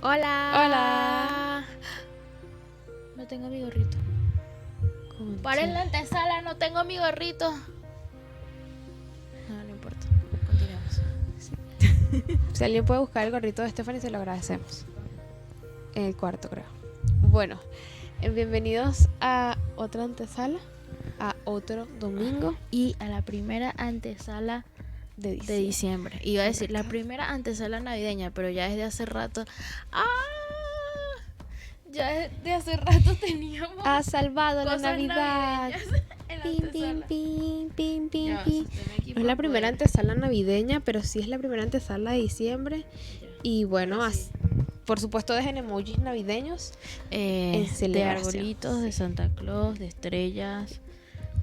Hola. Hola. No tengo mi gorrito. Paren la antesala, no tengo mi gorrito. No importa. Continuamos. Si alguien puede buscar el gorrito de Stephanie, se lo agradecemos. En el cuarto, creo. Bueno, bienvenidos a otra antesala, a otro domingo Y a la primera antesala de de diciembre. Iba a decir la primera antesala navideña, pero ya desde hace rato. Ya desde hace rato teníamos. Ha salvado la cosas Navidad. navideñas en la Pim, antesala. pim, pim, pim, Ya, pim. sostener aquí No es la por primera poder. antesala navideña, pero sí es la primera antesala de diciembre. Ya. Y bueno, Ahora sí. por supuesto dejen emojis navideños. De celebración, arbolitos, sí. de Santa Claus, de estrellas.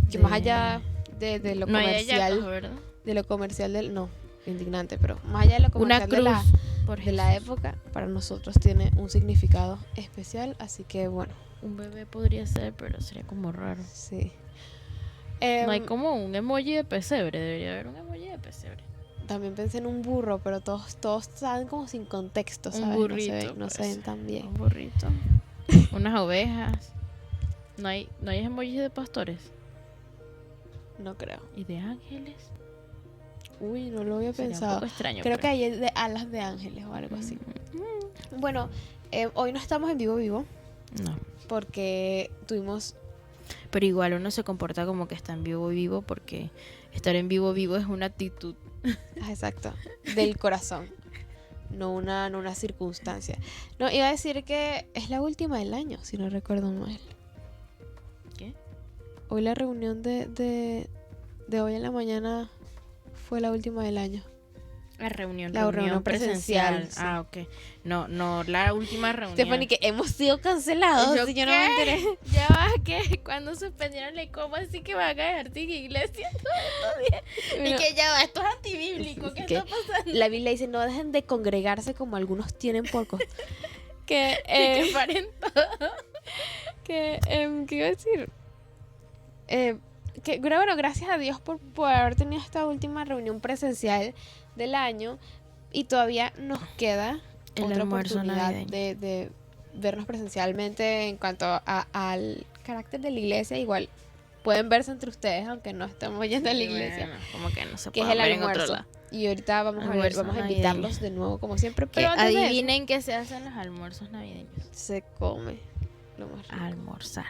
Que más allá de lo no hay comercial, hallacas, ¿verdad? de lo comercial del... No, indignante, pero más allá de lo Una comercial cruz por de la época, para nosotros tiene un significado especial, así que bueno, Un bebé podría ser, pero sería como raro. sí. No hay como un emoji de pesebre, debería haber un emoji de pesebre. También pensé en un burro, pero todos están como sin contexto, ¿sabes? Un burrito. No se pues. ven tan bien. Un burrito. Unas ovejas. No hay emojis de pastores. No creo. Y de ángeles. Uy, no lo había Sería un pensado. poco extraño. Creo pero- que hay de alas de ángeles o algo así. Bueno, hoy no estamos en vivo, No. porque tuvimos... Pero igual uno se comporta como que está en vivo porque estar en vivo es una actitud. Exacto, del corazón, no una circunstancia. No, iba a decir que es la última del año, si no recuerdo mal. ¿Qué? Hoy la reunión de hoy en la mañana fue la última del año. La reunión presencial, presencial. sí. Ah, ok. No, la última reunión. Stephanie, que hemos sido cancelados. ¿Yo Si yo no qué? me enteré. Ya va, que cuando suspendieron la cómo así que van a dejar sin iglesia todos estos días. Y que ya va, esto es antibíblico. ¿Qué Que está pasando? La Biblia dice, no dejen de congregarse como algunos tienen poco. Y que paren todo. ¿Qué iba a decir? Que bueno, gracias a Dios por haber tenido esta última reunión presencial del año, y todavía nos queda El otra almuerzo oportunidad navideño. de vernos presencialmente. En cuanto al carácter de la iglesia, igual pueden verse entre ustedes, aunque no estemos yendo a la iglesia, Bueno, como que no se que es puede el ver en otro almuerzo. lado. Y ahorita vamos Almuerzo a navideño. invitarlos de nuevo como siempre, Que pero antes de eso, adivinen qué se hacen los almuerzos navideños. se come lo más rico. Almorzar.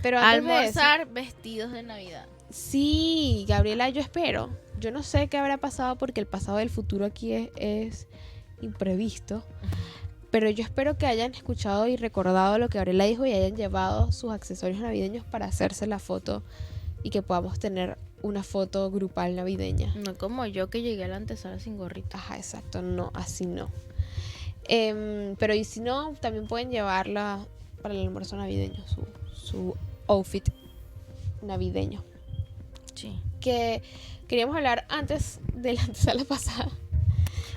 Pero antes de eso, Almorzar vestidos de Navidad. sí, Gabriela, yo espero. Yo no sé qué habrá pasado, porque el pasado del futuro aquí es imprevisto. Pero yo espero que hayan escuchado y recordado lo que Gabriela dijo y hayan llevado sus accesorios navideños para hacerse la foto, y que podamos tener una foto grupal navideña. No como yo que llegué a la antesala sin gorrito. Ajá, exacto, no, así no. Pero y si no, también pueden llevarla para el almuerzo navideño, su outfit navideño. Sí. Que queríamos hablar antes de la antesala pasada.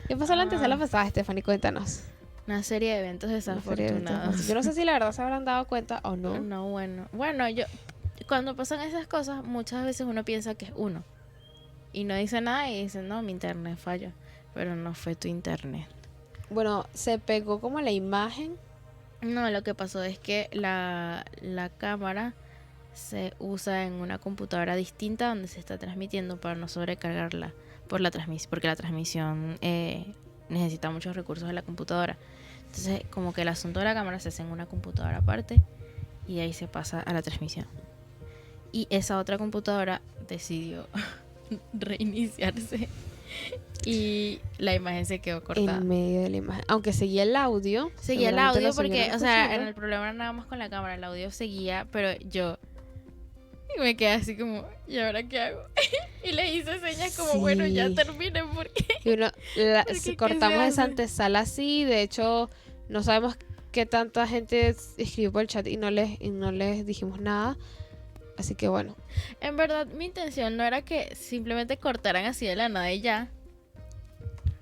¿Qué pasó en la antesala pasada, Stephanie? Cuéntanos. Una serie de eventos Una serie de eventos. desafortunados. Yo no sé si la verdad se habrán dado cuenta o no. No, bueno, yo cuando pasan esas cosas muchas veces uno piensa que es uno y no dice nada y dice no, mi internet falló, pero no fue tu internet. Bueno, se pegó como la imagen. No, lo que pasó es que la cámara se usa en una computadora distinta donde se está transmitiendo para no sobrecargarla por la transmisión, porque la transmisión necesita muchos recursos de la computadora. Entonces, como que el asunto de la cámara se hace en una computadora aparte y ahí se pasa a la transmisión. Y esa otra computadora decidió reiniciarse y la imagen se quedó cortada. En medio de la imagen. Aunque seguía el audio. Seguía el seguramente audio lo porque, siguieron o sea, escuchando. en el problema no nada más con la cámara, el audio seguía, pero yo me quedé así como, ¿y ahora qué hago? Y le hice señas como, Sí. bueno, ya terminen porque Y uno, Porque, ¿qué cortamos se esa hace? antesala así. De hecho, no sabemos qué tanta gente escribió por el chat y no les dijimos nada. Así que bueno. en verdad mi intención no era que simplemente cortaran así de la nada y ya.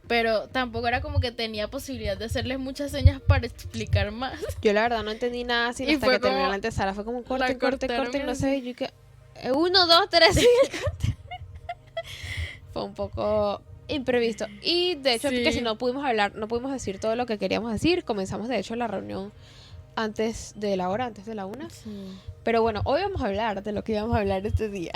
Pero tampoco era como que tenía posibilidad de hacerles muchas señas para explicar más. Yo la verdad no entendí nada sino Y hasta fue que terminó como, la antesala. Fue como corte, la corte, cortaron corte. Y no así. sé. Y yo que 1, 2, 3. Sí, el corte. Fue un poco Imprevisto. Y de hecho, Sí. que si no pudimos hablar, no pudimos decir todo lo que queríamos decir. Comenzamos, de hecho, la reunión antes de la hora, antes de la 1. Sí. Pero bueno, hoy vamos a hablar de lo que íbamos a hablar este día.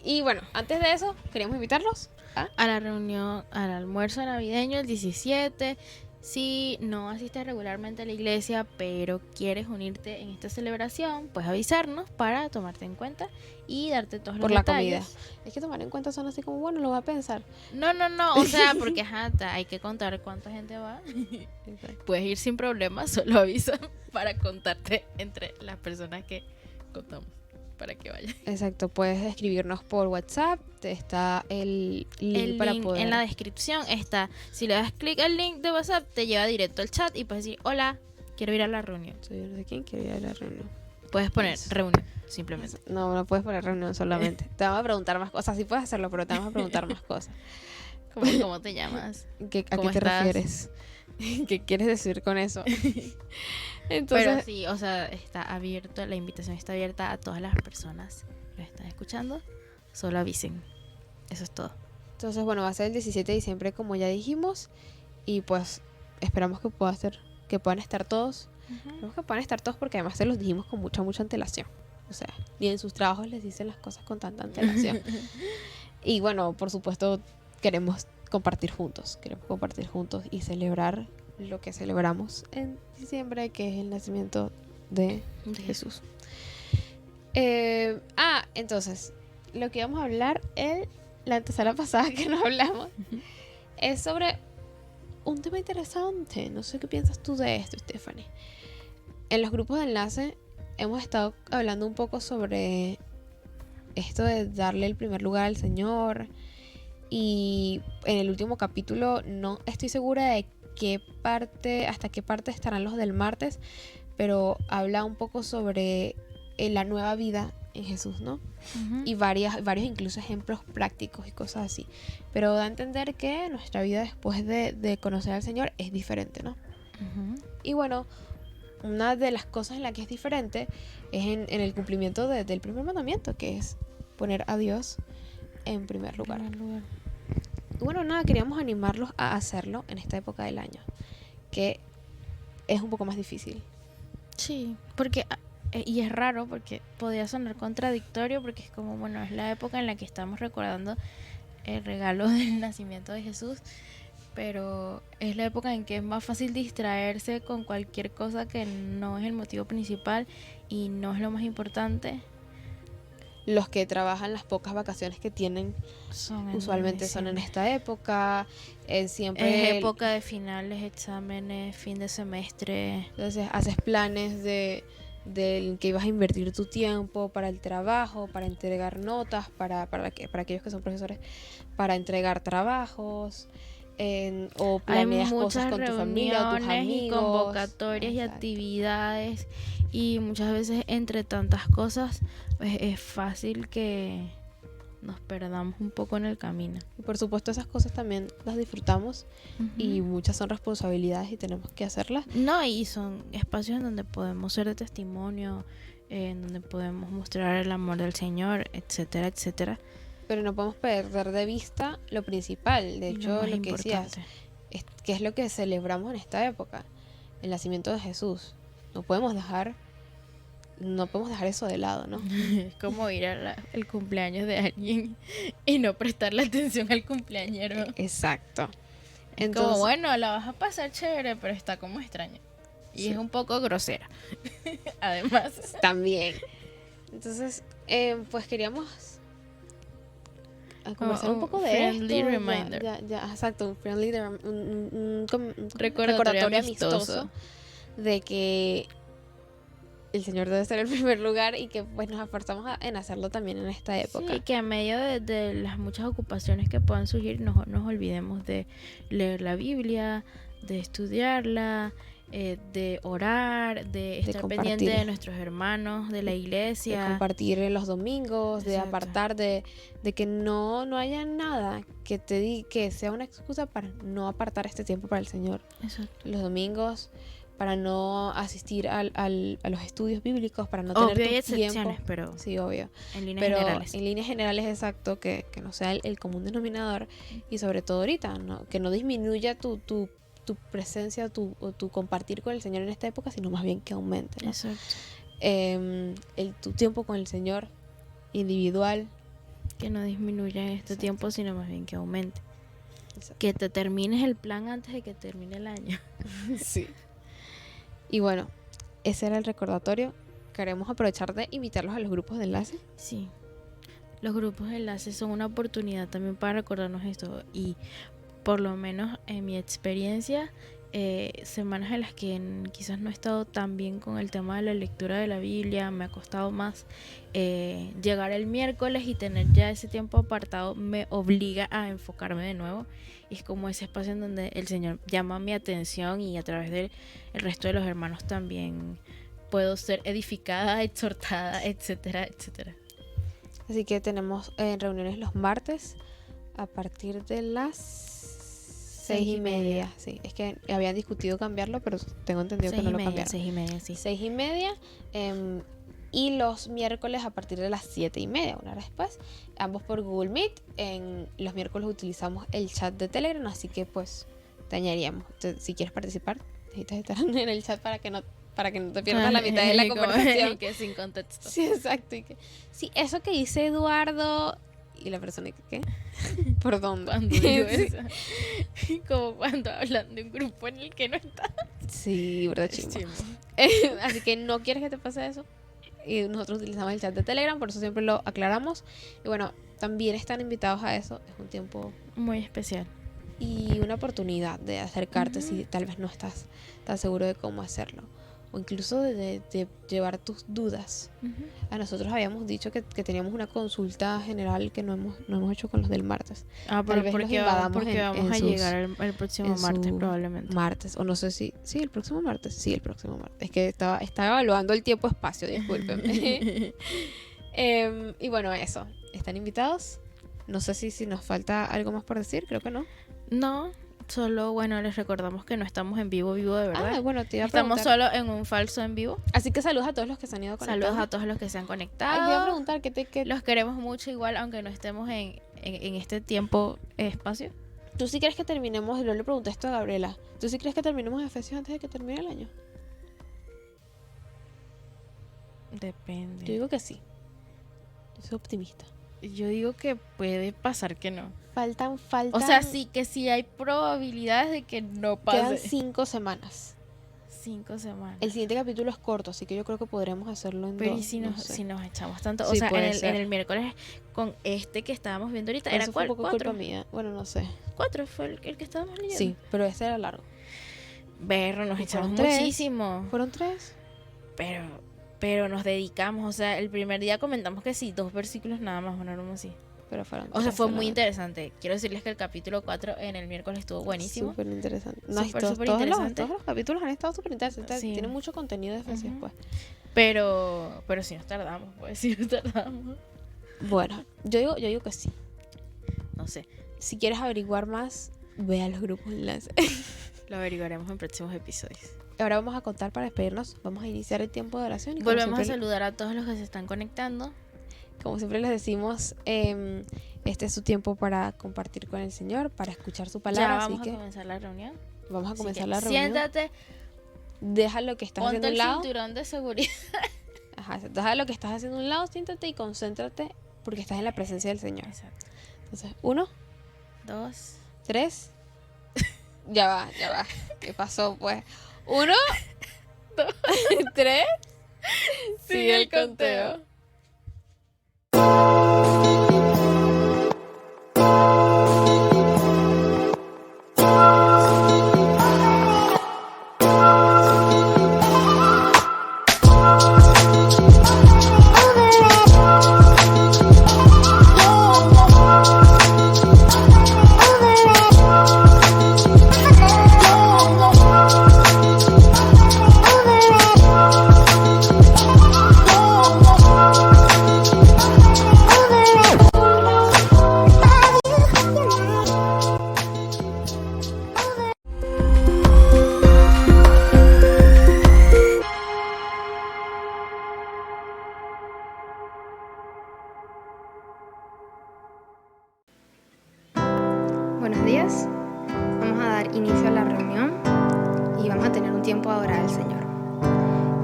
Y bueno, antes de eso, queríamos invitarlos A la reunión, al almuerzo navideño el 17. Si no asistes regularmente a la iglesia, pero quieres unirte en esta celebración, pues avisarnos para tomarte en cuenta y darte todos por los la detalles. comida. Es que tomar en cuenta son así como, bueno, lo va a pensar. No, o sea, porque hay que contar cuánta gente va. Puedes ir sin problemas, solo avisa para contarte entre las personas que contamos para que vayan. Exacto, puedes escribirnos por WhatsApp, está el link para link poder... en la descripción está. Si le das clic al link de WhatsApp, te lleva directo al chat y puedes decir, hola, quiero ir a la reunión. Soy yo no sé quién, quiero ir a la reunión. Puedes poner Eso. reunión, simplemente. No puedes poner reunión solamente. Te vamos a preguntar más cosas, sí puedes hacerlo, pero te vamos a preguntar más cosas. ¿Cómo te llamas? ¿A qué ¿Cómo te estás? refieres? ¿Qué quieres decir con eso? Entonces, Pero sí, o sea, está abierto, la invitación está abierta a todas las personas que están escuchando. Solo avisen. Eso es todo. entonces, bueno, va a ser el 17 de diciembre, como ya dijimos. Y pues esperamos que puedan estar todos. Esperamos que puedan estar todos porque además se los dijimos con mucha antelación. O sea, ni en sus trabajos les dicen las cosas con tanta antelación. Y bueno, por supuesto, queremos compartir juntos y celebrar lo que celebramos en diciembre, que es el nacimiento de Jesús. Entonces, lo que íbamos a hablar la antesala pasada que nos hablamos es sobre un tema interesante. No sé qué piensas tú de esto, Stephanie. En los grupos de enlace hemos estado hablando un poco sobre esto de darle el primer lugar al Señor. Y en el último capítulo no estoy segura de hasta qué parte estarán los del martes, pero habla un poco sobre la nueva vida en Jesús, ¿no? Y varios incluso ejemplos prácticos y cosas así. Pero da a entender que nuestra vida después de conocer al Señor es diferente, ¿no? Y bueno, una de las cosas en la que es diferente es en el cumplimiento del primer mandamiento, que es poner a Dios en primer lugar. Y bueno, nada, queríamos animarlos a hacerlo en esta época del año, que es un poco más difícil. Sí, porque y es raro porque podría sonar contradictorio porque es como, bueno, es la época en la que estamos recordando el regalo del nacimiento de Jesús, pero es la época en que es más fácil distraerse con cualquier cosa que no es el motivo principal y no es lo más importante. Los que trabajan las pocas vacaciones que tienen usualmente son en esta época. Siempre es época de finales, exámenes, fin de semestre. Entonces haces planes de que ibas a invertir tu tiempo para el trabajo, para entregar notas, para aquellos que son profesores, para entregar trabajos, o planeas cosas con tu familia o tus amigos. Y convocatorias. Exacto. Y actividades, y muchas veces entre tantas cosas pues es fácil que nos perdamos un poco en el camino. Y por supuesto esas cosas también las disfrutamos y muchas son responsabilidades y tenemos que hacerlas. No, y son espacios en donde podemos ser de testimonio, en donde podemos mostrar el amor del Señor, etcétera, etcétera. Pero no podemos perder de vista lo principal. De hecho, lo que decías, que es lo que celebramos en esta época, el nacimiento de Jesús. No podemos dejar eso de lado, ¿no? Es como ir al cumpleaños de alguien y no prestarle atención al cumpleañero. Exacto. Entonces, como, bueno, la vas a pasar chévere, pero está como extraña. Y sí, es un poco grosera. Además. También. Entonces, pues queríamos conversar un poco de esto. Friendly reminder. Ya, exacto, un friendly un recordatorio amistoso de que el Señor debe ser el primer lugar y que pues nos esforzamos en hacerlo también en esta época. Sí, que a medio de las muchas ocupaciones que puedan surgir no nos olvidemos de leer la Biblia, de estudiarla, de orar, de estar pendiente de nuestros hermanos, de la iglesia, de compartir en los domingos. Exacto. De apartar, de que no haya nada que sea una excusa para no apartar este tiempo para el Señor. Exacto. Los domingos para no asistir a los estudios bíblicos, para no Obvio, tener hay tu excepciones, tiempo. pero Sí, obvio. en líneas Pero generales. en líneas generales, exacto, que no sea el común denominador, y sobre todo ahorita, ¿no? Que no disminuya tu presencia o tu compartir con el Señor en esta época, sino más bien que aumente, ¿no? Exacto. Tu tiempo con el Señor individual. Que no disminuya en este Exacto. tiempo, sino más bien que aumente. Exacto. Que te termines el plan antes de que termine el año. Sí. Y bueno, ese era el recordatorio. Queremos aprovechar de invitarlos a los grupos de enlace. Sí. Los grupos de enlace son una oportunidad también para recordarnos esto. Y por lo menos en mi experiencia, semanas en las que quizás no he estado tan bien con el tema de la lectura de la Biblia, me ha costado más llegar el miércoles y tener ya ese tiempo apartado me obliga a enfocarme de nuevo. Y es como ese espacio en donde el Señor llama mi atención y a través del resto de los hermanos también puedo ser edificada, exhortada, etcétera, etcétera. Así que tenemos reuniones los martes a partir de las 6:30. Sí, es que habían discutido cambiarlo, pero tengo entendido que no lo cambiaron. 6:30, sí. 6:30. Y los miércoles a partir de las 7:30, una hora después, ambos por Google Meet. Los miércoles utilizamos el chat de Telegram, así que pues te añadiríamos. Entonces, si quieres participar, necesitas estar en el chat para que no te pierdas la mitad de la conversación. Que sin contexto. Sí, exacto. Sí, eso que dice Eduardo y la persona que ¿qué? ¿Por dónde? Cuando digo Sí. eso. Como cuando hablan de un grupo en el que no está. Sí, verdad, chimbo. Chimbo. Así que no quieres que te pase eso. Y nosotros utilizamos el chat de Telegram, por eso siempre lo aclaramos. Y bueno, también están invitados a eso. Es un tiempo Muy especial. y una oportunidad de acercarte Ujú. si tal vez no estás tan seguro de cómo hacerlo. O incluso de llevar tus dudas. A nosotros habíamos dicho que teníamos una consulta general que no hemos hecho con los del martes. Ah, Tal pero vez los porque invadamos vamos en a sus- llegar el próximo en martes su probablemente. Martes, o no sé si... Sí, el próximo martes. Sí, el próximo martes. Es que estaba evaluando el tiempo-espacio, discúlpenme. Y bueno, eso. Están invitados. No sé si nos falta algo más por decir, creo que no. No, solo bueno, les recordamos que no estamos en vivo de verdad. Ah, bueno, te iba a Estamos preguntar. solo en un falso en vivo. Así que saludos a todos los que se han ido conectando. Saludos a todos los que se han Ay, te iba a conectado. preguntar qué Los queremos mucho igual, aunque no estemos en este tiempo espacio. ¿Tú sí crees que terminemos? Yo le pregunté esto a Gabriela. ¿Tú sí crees que terminemos Efesios antes de que termine el año? Depende. Yo digo que sí. Yo soy optimista. Yo digo que puede pasar que no. Faltan. O sea, sí que sí hay probabilidades de que no Quedan pase. 5 semanas. 5 semanas. El siguiente capítulo es corto, así que yo creo que podremos hacerlo en Pero dos. ¿y si no nos, sé. si nos echamos tanto? Sí, o sea, puede ser. en el miércoles con este que estábamos viendo ahorita, Pero ¿era eso fue cuál? un poco 4. culpa mía. Bueno, no sé. 4 fue el que estábamos leyendo. Sí, pero ese era largo. Berro, nos Y echamos fueron 3. muchísimo. ¿Fueron 3? Pero nos dedicamos, o sea, el primer día comentamos que sí, 2 versículos nada más, una broma así. Pero fueron O sea, 3 fue muy solamente. interesante. Quiero decirles que el capítulo 4 en el miércoles estuvo buenísimo. Súper interesante. No, y Súper, todos, súper todos interesante. los capítulos han estado súper interesantes. Sí. Tienen mucho contenido de Efesios, Ujú. pues. Pero sí nos tardamos, pues sí nos tardamos. Bueno, yo digo que sí. No sé, Si quieres averiguar más, ve a los grupos de enlace. lo averiguaremos en próximos episodios. Ahora vamos a contar para despedirnos. Vamos a iniciar el tiempo de oración. Y Volvemos a siempre, saludar a todos los que se están conectando. como siempre les decimos, este es su tiempo para compartir con el Señor, para escuchar su Ya palabra. vamos Así a que comenzar la reunión. vamos a Así comenzar que la reunión. siéntate, Deja lo que estás haciendo ponte a el un lado. cinturón de seguridad. Ajá, deja lo que estás haciendo a un lado, siéntate y concéntrate porque estás en la presencia del Señor. Exacto. Entonces, 1, 2, 3. Ya va. ¿Qué pasó, pues? 1, 2, 3. sigue el conteo. tiempo a adorar al Señor.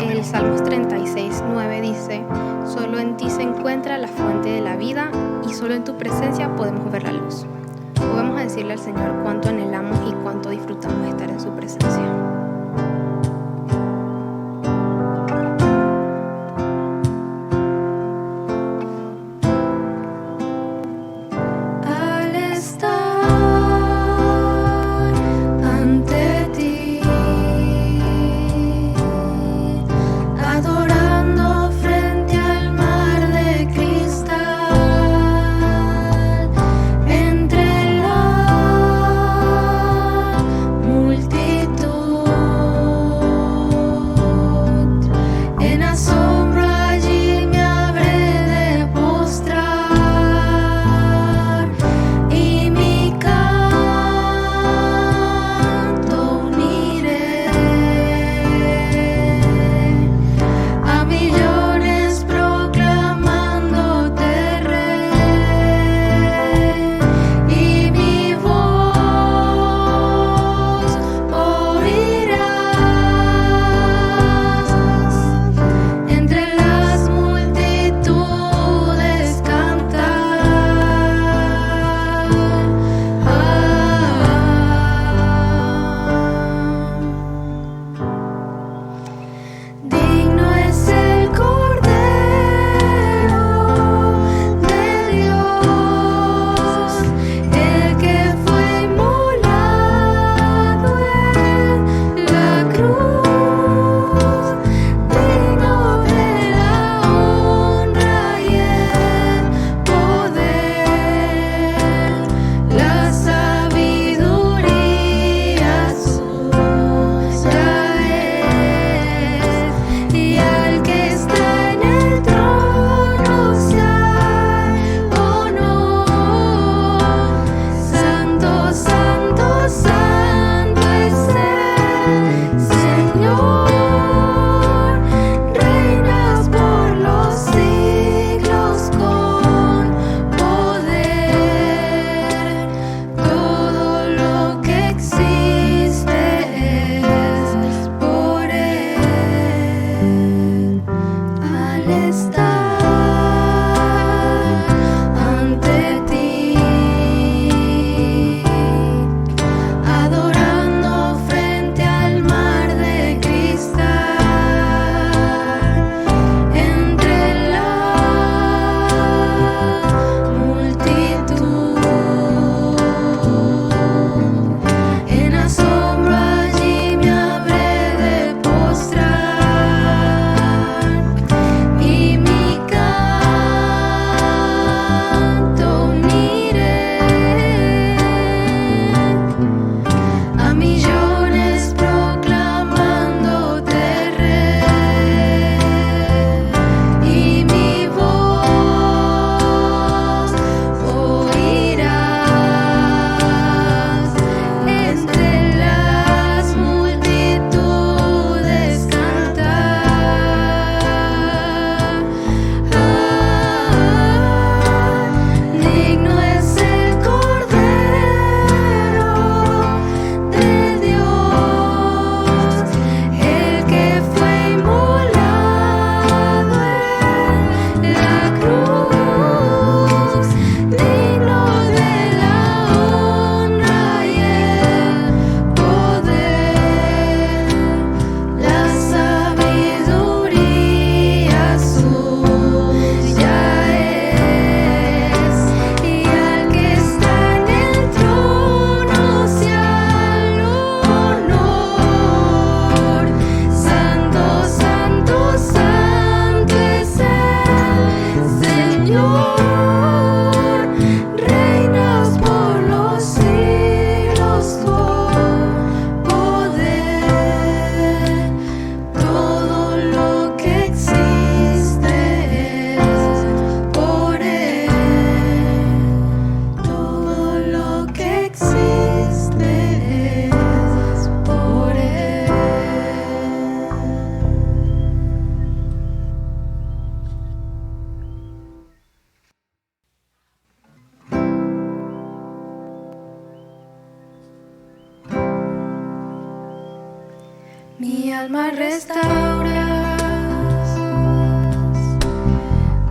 El Salmos 36:9 dice: solo en ti se encuentra la fuente de la vida y solo en tu presencia podemos ver la luz. Hoy vamos a decirle al Señor cuánto anhelamos y cuánto disfrutamos de estar en su presencia. Multitud Mi alma restauras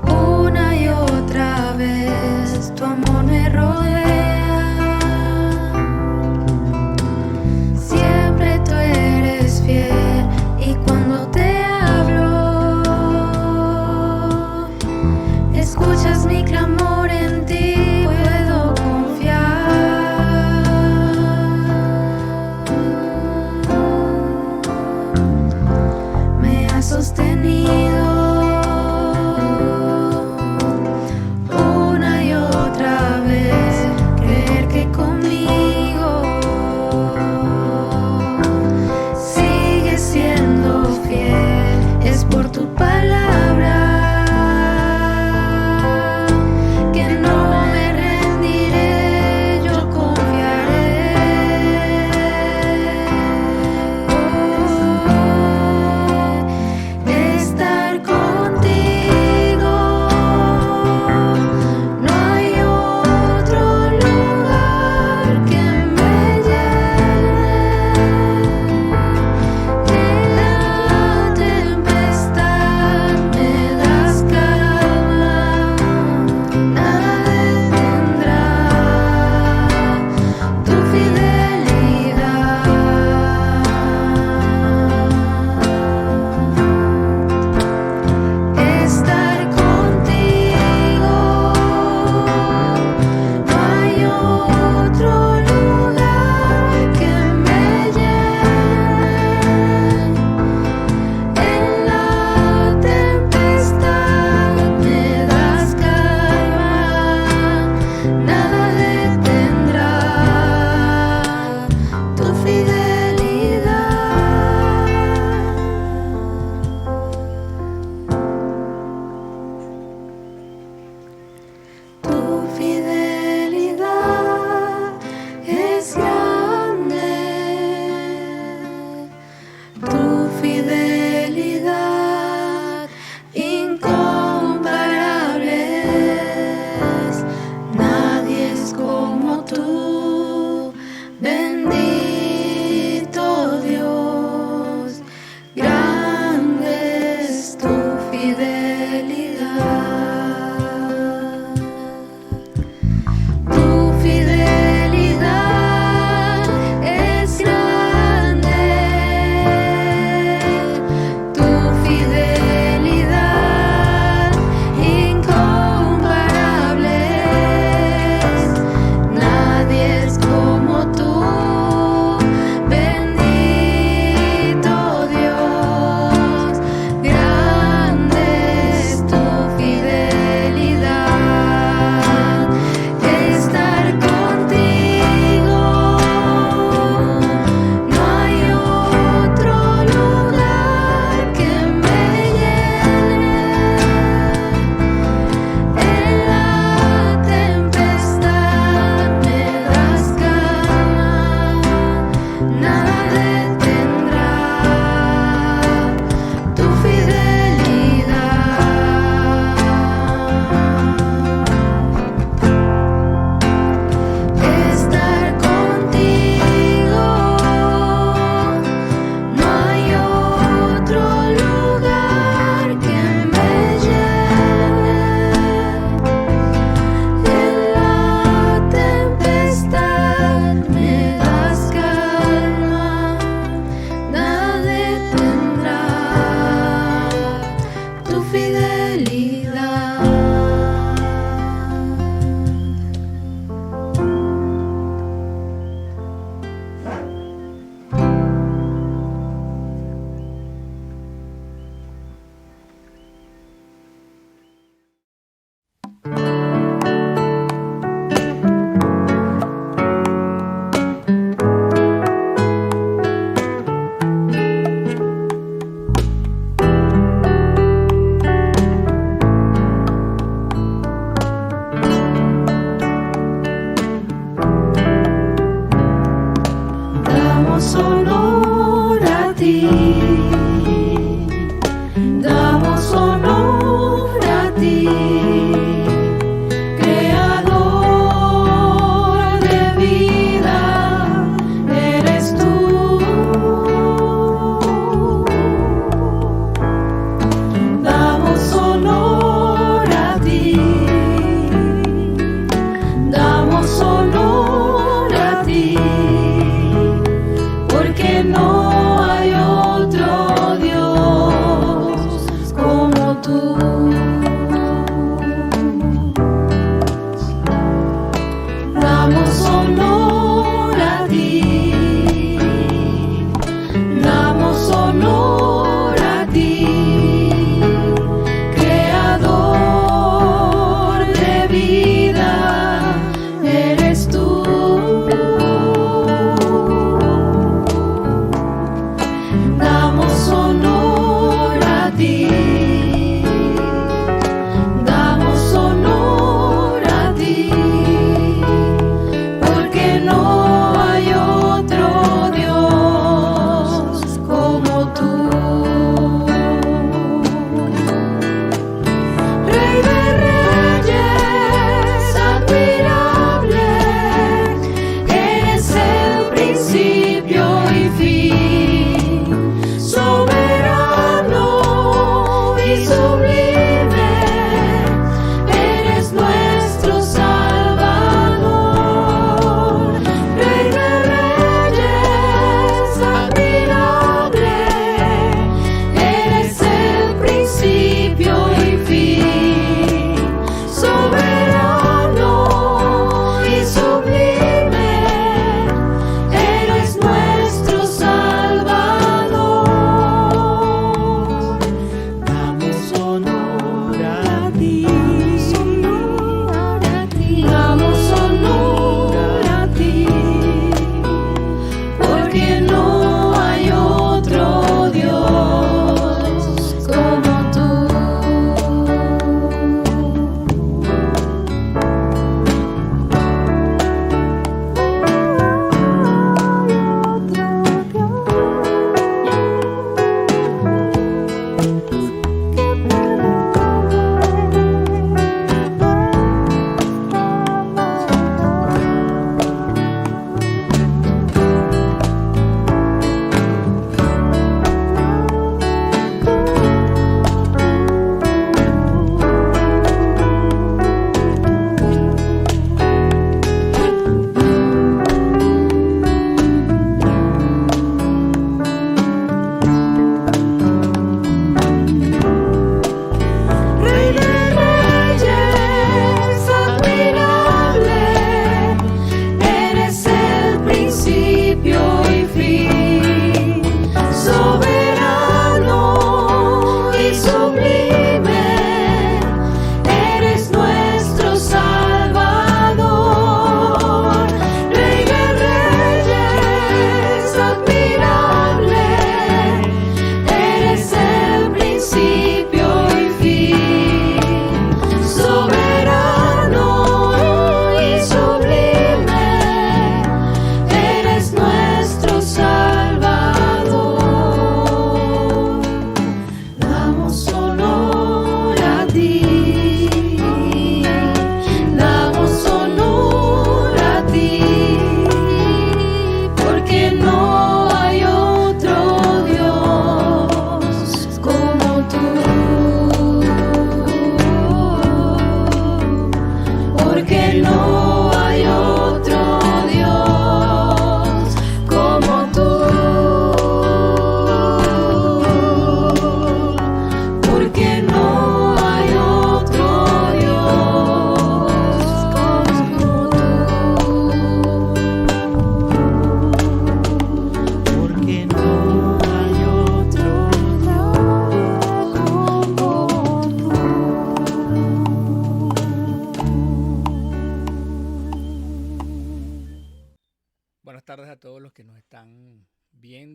una y otra vez, tu amor me rodea. Siempre tú eres fiel y cuando te hablo, escuchas mi clamor, en ti puedo confiar. Me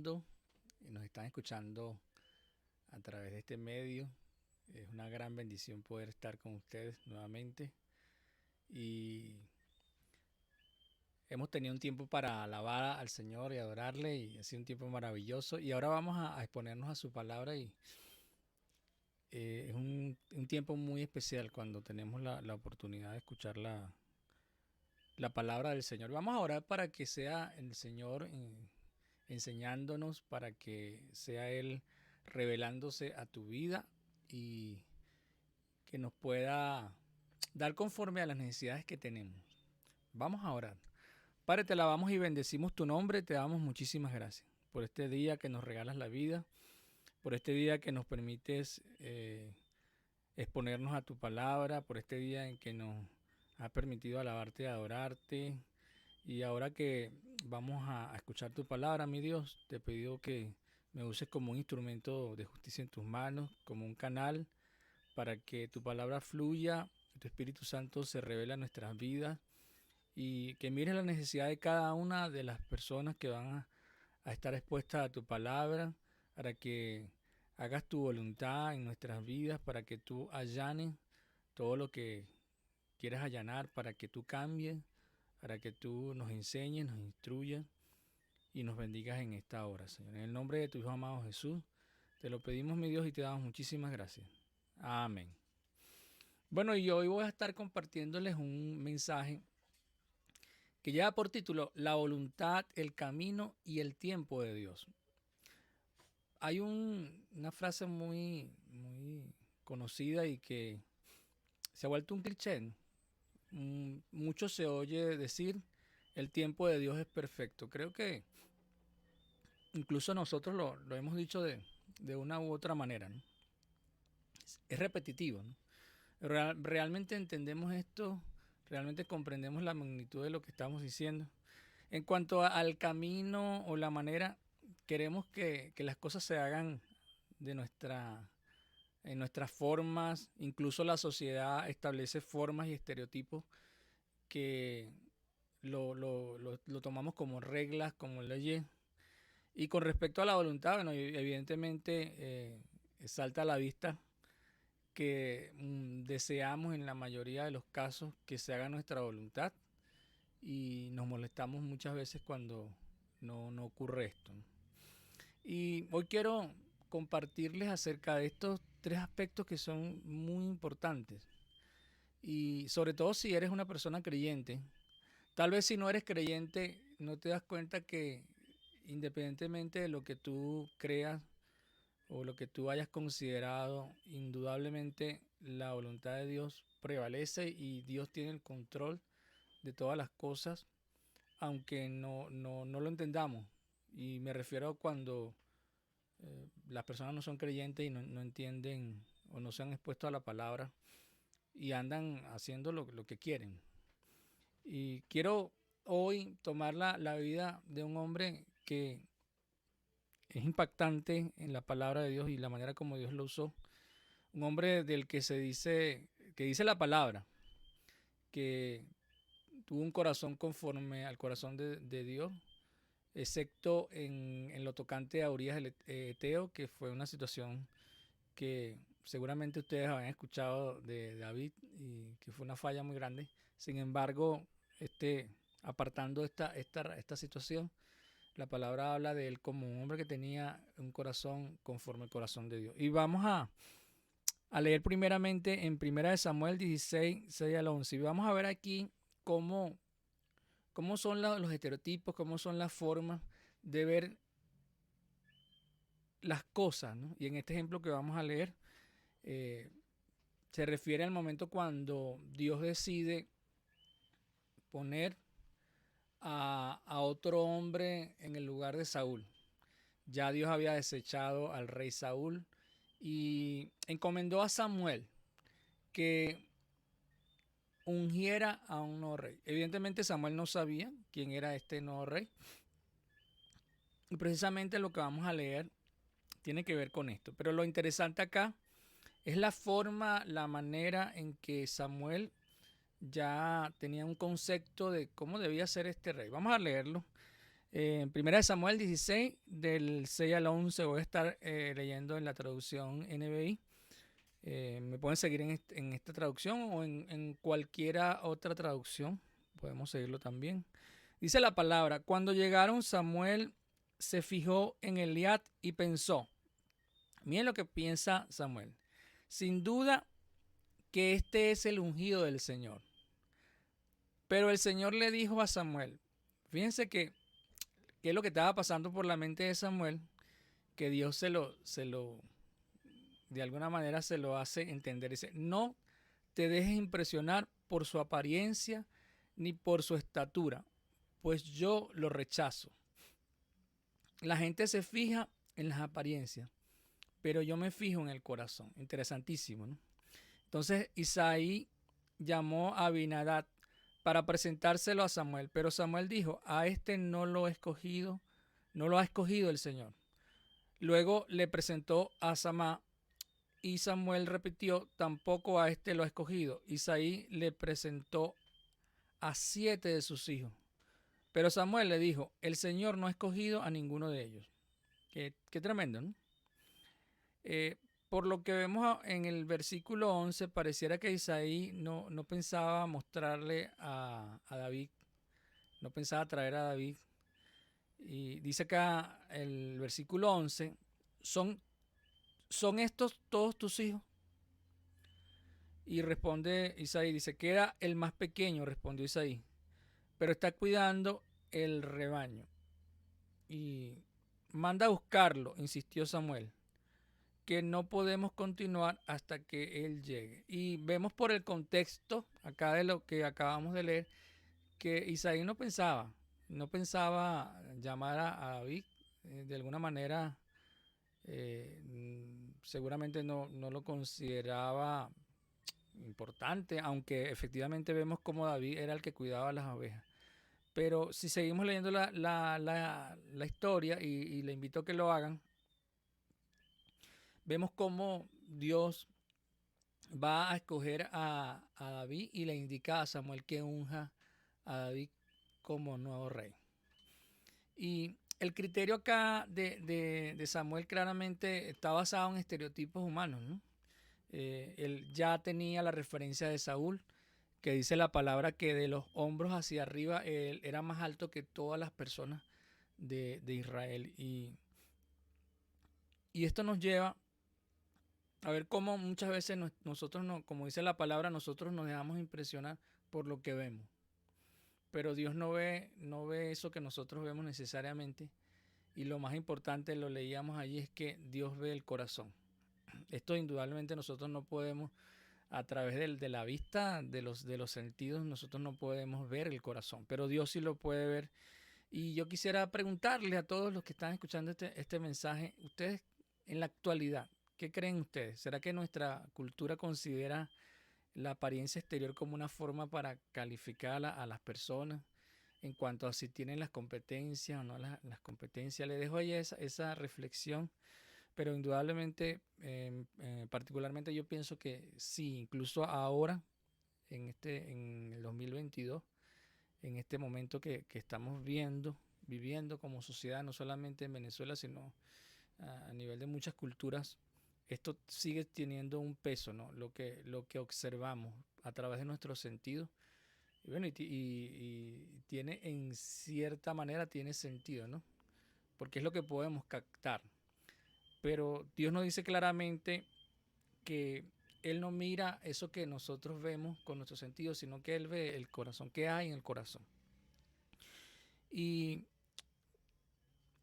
viendo y nos están escuchando a través de este medio. Es una gran bendición poder estar con ustedes nuevamente. Y hemos tenido un tiempo para alabar al Señor y adorarle, y ha sido un tiempo maravilloso. Y ahora vamos a exponernos a su palabra, y es un tiempo muy especial cuando tenemos la oportunidad de escuchar la palabra del Señor. Vamos a orar para que sea el Señor enseñándonos, para que sea Él revelándose a tu vida y que nos pueda dar conforme a las necesidades que tenemos. Vamos a orar. Padre, te alabamos y bendecimos tu nombre, te damos muchísimas gracias por este día que nos regalas la vida, por este día que nos permites exponernos a tu palabra, por este día en que nos has permitido alabarte y adorarte. Y ahora que vamos a escuchar tu palabra, mi Dios, te pido que me uses como un instrumento de justicia en tus manos, como un canal para que tu palabra fluya, que tu Espíritu Santo se revele a nuestras vidas y que mires la necesidad de cada una de las personas que van a estar expuestas a tu palabra, para que hagas tu voluntad en nuestras vidas, para que tú allanes todo lo que quieres allanar, para que tú cambies, para que tú nos enseñes, nos instruyas y nos bendigas en esta hora, Señor. En el nombre de tu Hijo amado Jesús, te lo pedimos, mi Dios, y te damos muchísimas gracias. Amén. Bueno, y hoy voy a estar compartiéndoles un mensaje que lleva por título La voluntad, el camino y el tiempo de Dios. Hay una frase muy conocida y que se ha vuelto un cliché. Mucho se oye decir, el tiempo de Dios es perfecto. Creo que incluso nosotros lo hemos dicho de una u otra manera, ¿no? Es repetitivo, ¿no? Realmente entendemos esto, realmente comprendemos la magnitud de lo que estamos diciendo. En cuanto al camino o la manera, queremos que las cosas se hagan en nuestras formas. Incluso la sociedad establece formas y estereotipos que lo tomamos como reglas, como leyes. Y con respecto a la voluntad, bueno, evidentemente salta a la vista que deseamos en la mayoría de los casos que se haga nuestra voluntad, y nos molestamos muchas veces cuando no ocurre esto, ¿no? Y hoy quiero compartirles acerca de estos 3 aspectos que son muy importantes, y sobre todo si eres una persona creyente. Tal vez si no eres creyente no te das cuenta que independientemente de lo que tú creas o lo que tú hayas considerado, indudablemente la voluntad de Dios prevalece y Dios tiene el control de todas las cosas, aunque no lo entendamos. Y me refiero a cuando las personas no son creyentes y no entienden o no se han expuesto a la palabra y andan haciendo lo que quieren. Y quiero hoy tomar la vida de un hombre que es impactante en la palabra de Dios y la manera como Dios lo usó. Un hombre del que dice la palabra, que tuvo un corazón conforme al corazón de Dios, excepto en lo tocante a Urías el Eteo, que fue una situación que seguramente ustedes habían escuchado de David y que fue una falla muy grande. Sin embargo, apartando esta situación, la palabra habla de él como un hombre que tenía un corazón conforme al corazón de Dios. Y vamos a leer primeramente en 1 Samuel 16, 6 al 11. Y vamos a ver aquí cómo son los estereotipos, cómo son las formas de ver las cosas, ¿no? Y en este ejemplo que vamos a leer, se refiere al momento cuando Dios decide poner a otro hombre en el lugar de Saúl. Ya Dios había desechado al rey Saúl y encomendó a Samuel que ungiera a un nuevo rey. Evidentemente Samuel no sabía quién era este nuevo rey. Y precisamente lo que vamos a leer tiene que ver con esto. Pero lo interesante acá es la forma, la manera en que Samuel ya tenía un concepto de cómo debía ser este rey. Vamos a leerlo. En 1 Samuel 16, del 6 al 11, voy a estar leyendo en la traducción NBI. Me pueden seguir en esta traducción o en cualquiera otra traducción. Podemos seguirlo también. Dice la palabra: cuando llegaron, Samuel se fijó en Eliab y pensó. Miren lo que piensa Samuel. Sin duda que este es el ungido del Señor. Pero el Señor le dijo a Samuel, fíjense que es lo que estaba pasando por la mente de Samuel, que Dios de alguna manera se lo hace entender. Dice, no te dejes impresionar por su apariencia ni por su estatura, pues yo lo rechazo. La gente se fija en las apariencias, pero yo me fijo en el corazón. Interesantísimo, ¿no? Entonces Isaí llamó a Abinadab para presentárselo a Samuel, pero Samuel dijo, a este no lo ha escogido el Señor. Luego le presentó a Samá y Samuel repitió, tampoco a este lo ha escogido. Isaí le presentó a 7 de sus hijos, pero Samuel le dijo, el Señor no ha escogido a ninguno de ellos. Qué tremendo, ¿no? Por lo que vemos en el versículo 11, pareciera que Isaí no pensaba mostrarle a David, no pensaba traer a David. Y dice acá el versículo 11, ¿son estos todos tus hijos? Y responde Isaí, dice, queda el más pequeño, respondió Isaí, pero está cuidando el rebaño. Y manda a buscarlo, insistió Samuel, que no podemos continuar hasta que él llegue. Y vemos por el contexto acá de lo que acabamos de leer que Isaí no pensaba llamar a David de alguna manera. Seguramente no lo consideraba importante, aunque efectivamente vemos como David era el que cuidaba las ovejas. Pero si seguimos leyendo la historia, y le invito a que lo hagan, vemos cómo Dios va a escoger a David y le indica a Samuel que unja a David como nuevo rey. Y el criterio acá de Samuel claramente está basado en estereotipos humanos, ¿no? Él ya tenía la referencia de Saúl, que dice la palabra que de los hombros hacia arriba él era más alto que todas las personas de Israel. Y esto nos lleva a ver cómo muchas veces nosotros, como dice la palabra, nosotros nos dejamos impresionar por lo que vemos. Pero Dios no ve eso que nosotros vemos necesariamente. Y lo más importante, lo leíamos allí, es que Dios ve el corazón. Esto indudablemente nosotros no podemos, a través de la vista, de los sentidos, nosotros no podemos ver el corazón. Pero Dios sí lo puede ver. Y yo quisiera preguntarle a todos los que están escuchando este mensaje, ustedes en la actualidad, ¿qué creen ustedes? ¿Será que nuestra cultura considera la apariencia exterior como una forma para calificar a las personas en cuanto a si tienen las competencias o no las competencias? Le dejo ahí esa reflexión, pero indudablemente, particularmente yo pienso que sí, incluso ahora, en el 2022, en este momento que estamos viviendo como sociedad, no solamente en Venezuela, sino a nivel de muchas culturas, esto sigue teniendo un peso, ¿no? Lo que observamos a través de nuestros sentidos. Y bueno, y tiene, en cierta manera, tiene sentido, ¿no? Porque es lo que podemos captar. Pero Dios nos dice claramente que Él no mira eso que nosotros vemos con nuestros sentidos, sino que Él ve el corazón, qué hay en el corazón. Y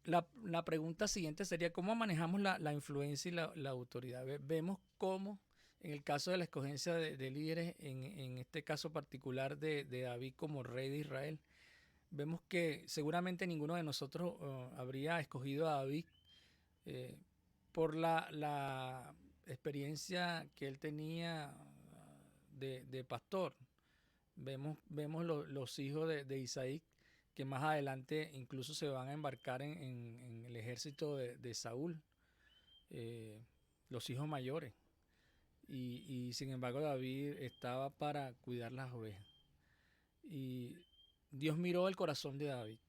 la pregunta siguiente sería, ¿cómo manejamos la influencia y la autoridad? Vemos cómo, en el caso de la escogencia de líderes, en este caso particular de David como rey de Israel, vemos que seguramente ninguno de nosotros habría escogido a David por la experiencia que él tenía de pastor. Vemos los hijos de Isaí, que más adelante incluso se van a embarcar en el ejército de Saúl, los hijos mayores. Y sin embargo David estaba para cuidar las ovejas. Y Dios miró el corazón de David,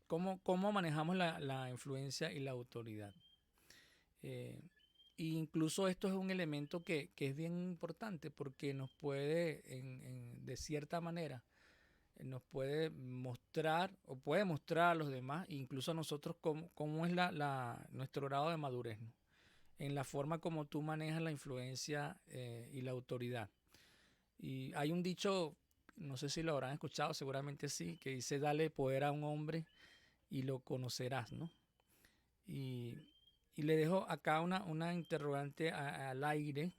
cómo manejamos la influencia y la autoridad. E incluso esto es un elemento que es bien importante porque nos puede, de cierta manera, nos puede mostrar o puede mostrar a los demás, incluso a nosotros, cómo es nuestro grado de madurez, ¿no? En la forma como tú manejas la influencia y la autoridad. Y hay un dicho, no sé si lo habrán escuchado, seguramente sí, que dice: dale poder a un hombre y lo conocerás, ¿no? Y le dejo acá una interrogante al aire.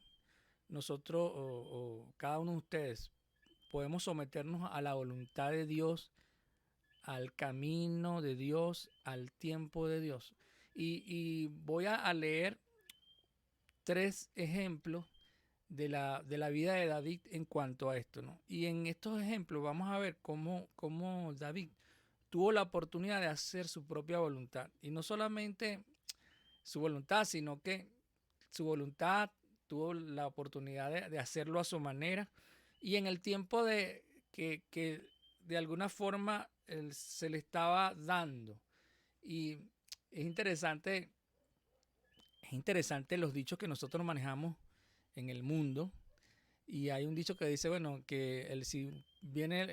Nosotros o cada uno de ustedes podemos someternos a la voluntad de Dios, al camino de Dios, al tiempo de Dios. Y voy a leer 3 ejemplos de la vida de David en cuanto a esto, ¿no? Y en estos ejemplos vamos a ver cómo David tuvo la oportunidad de hacer su propia voluntad. Y no solamente su voluntad, sino que su voluntad tuvo la oportunidad de hacerlo a su manera y en el tiempo que de alguna forma se le estaba dando. Y es interesante los dichos que nosotros manejamos en el mundo. Y hay un dicho que dice, bueno, que si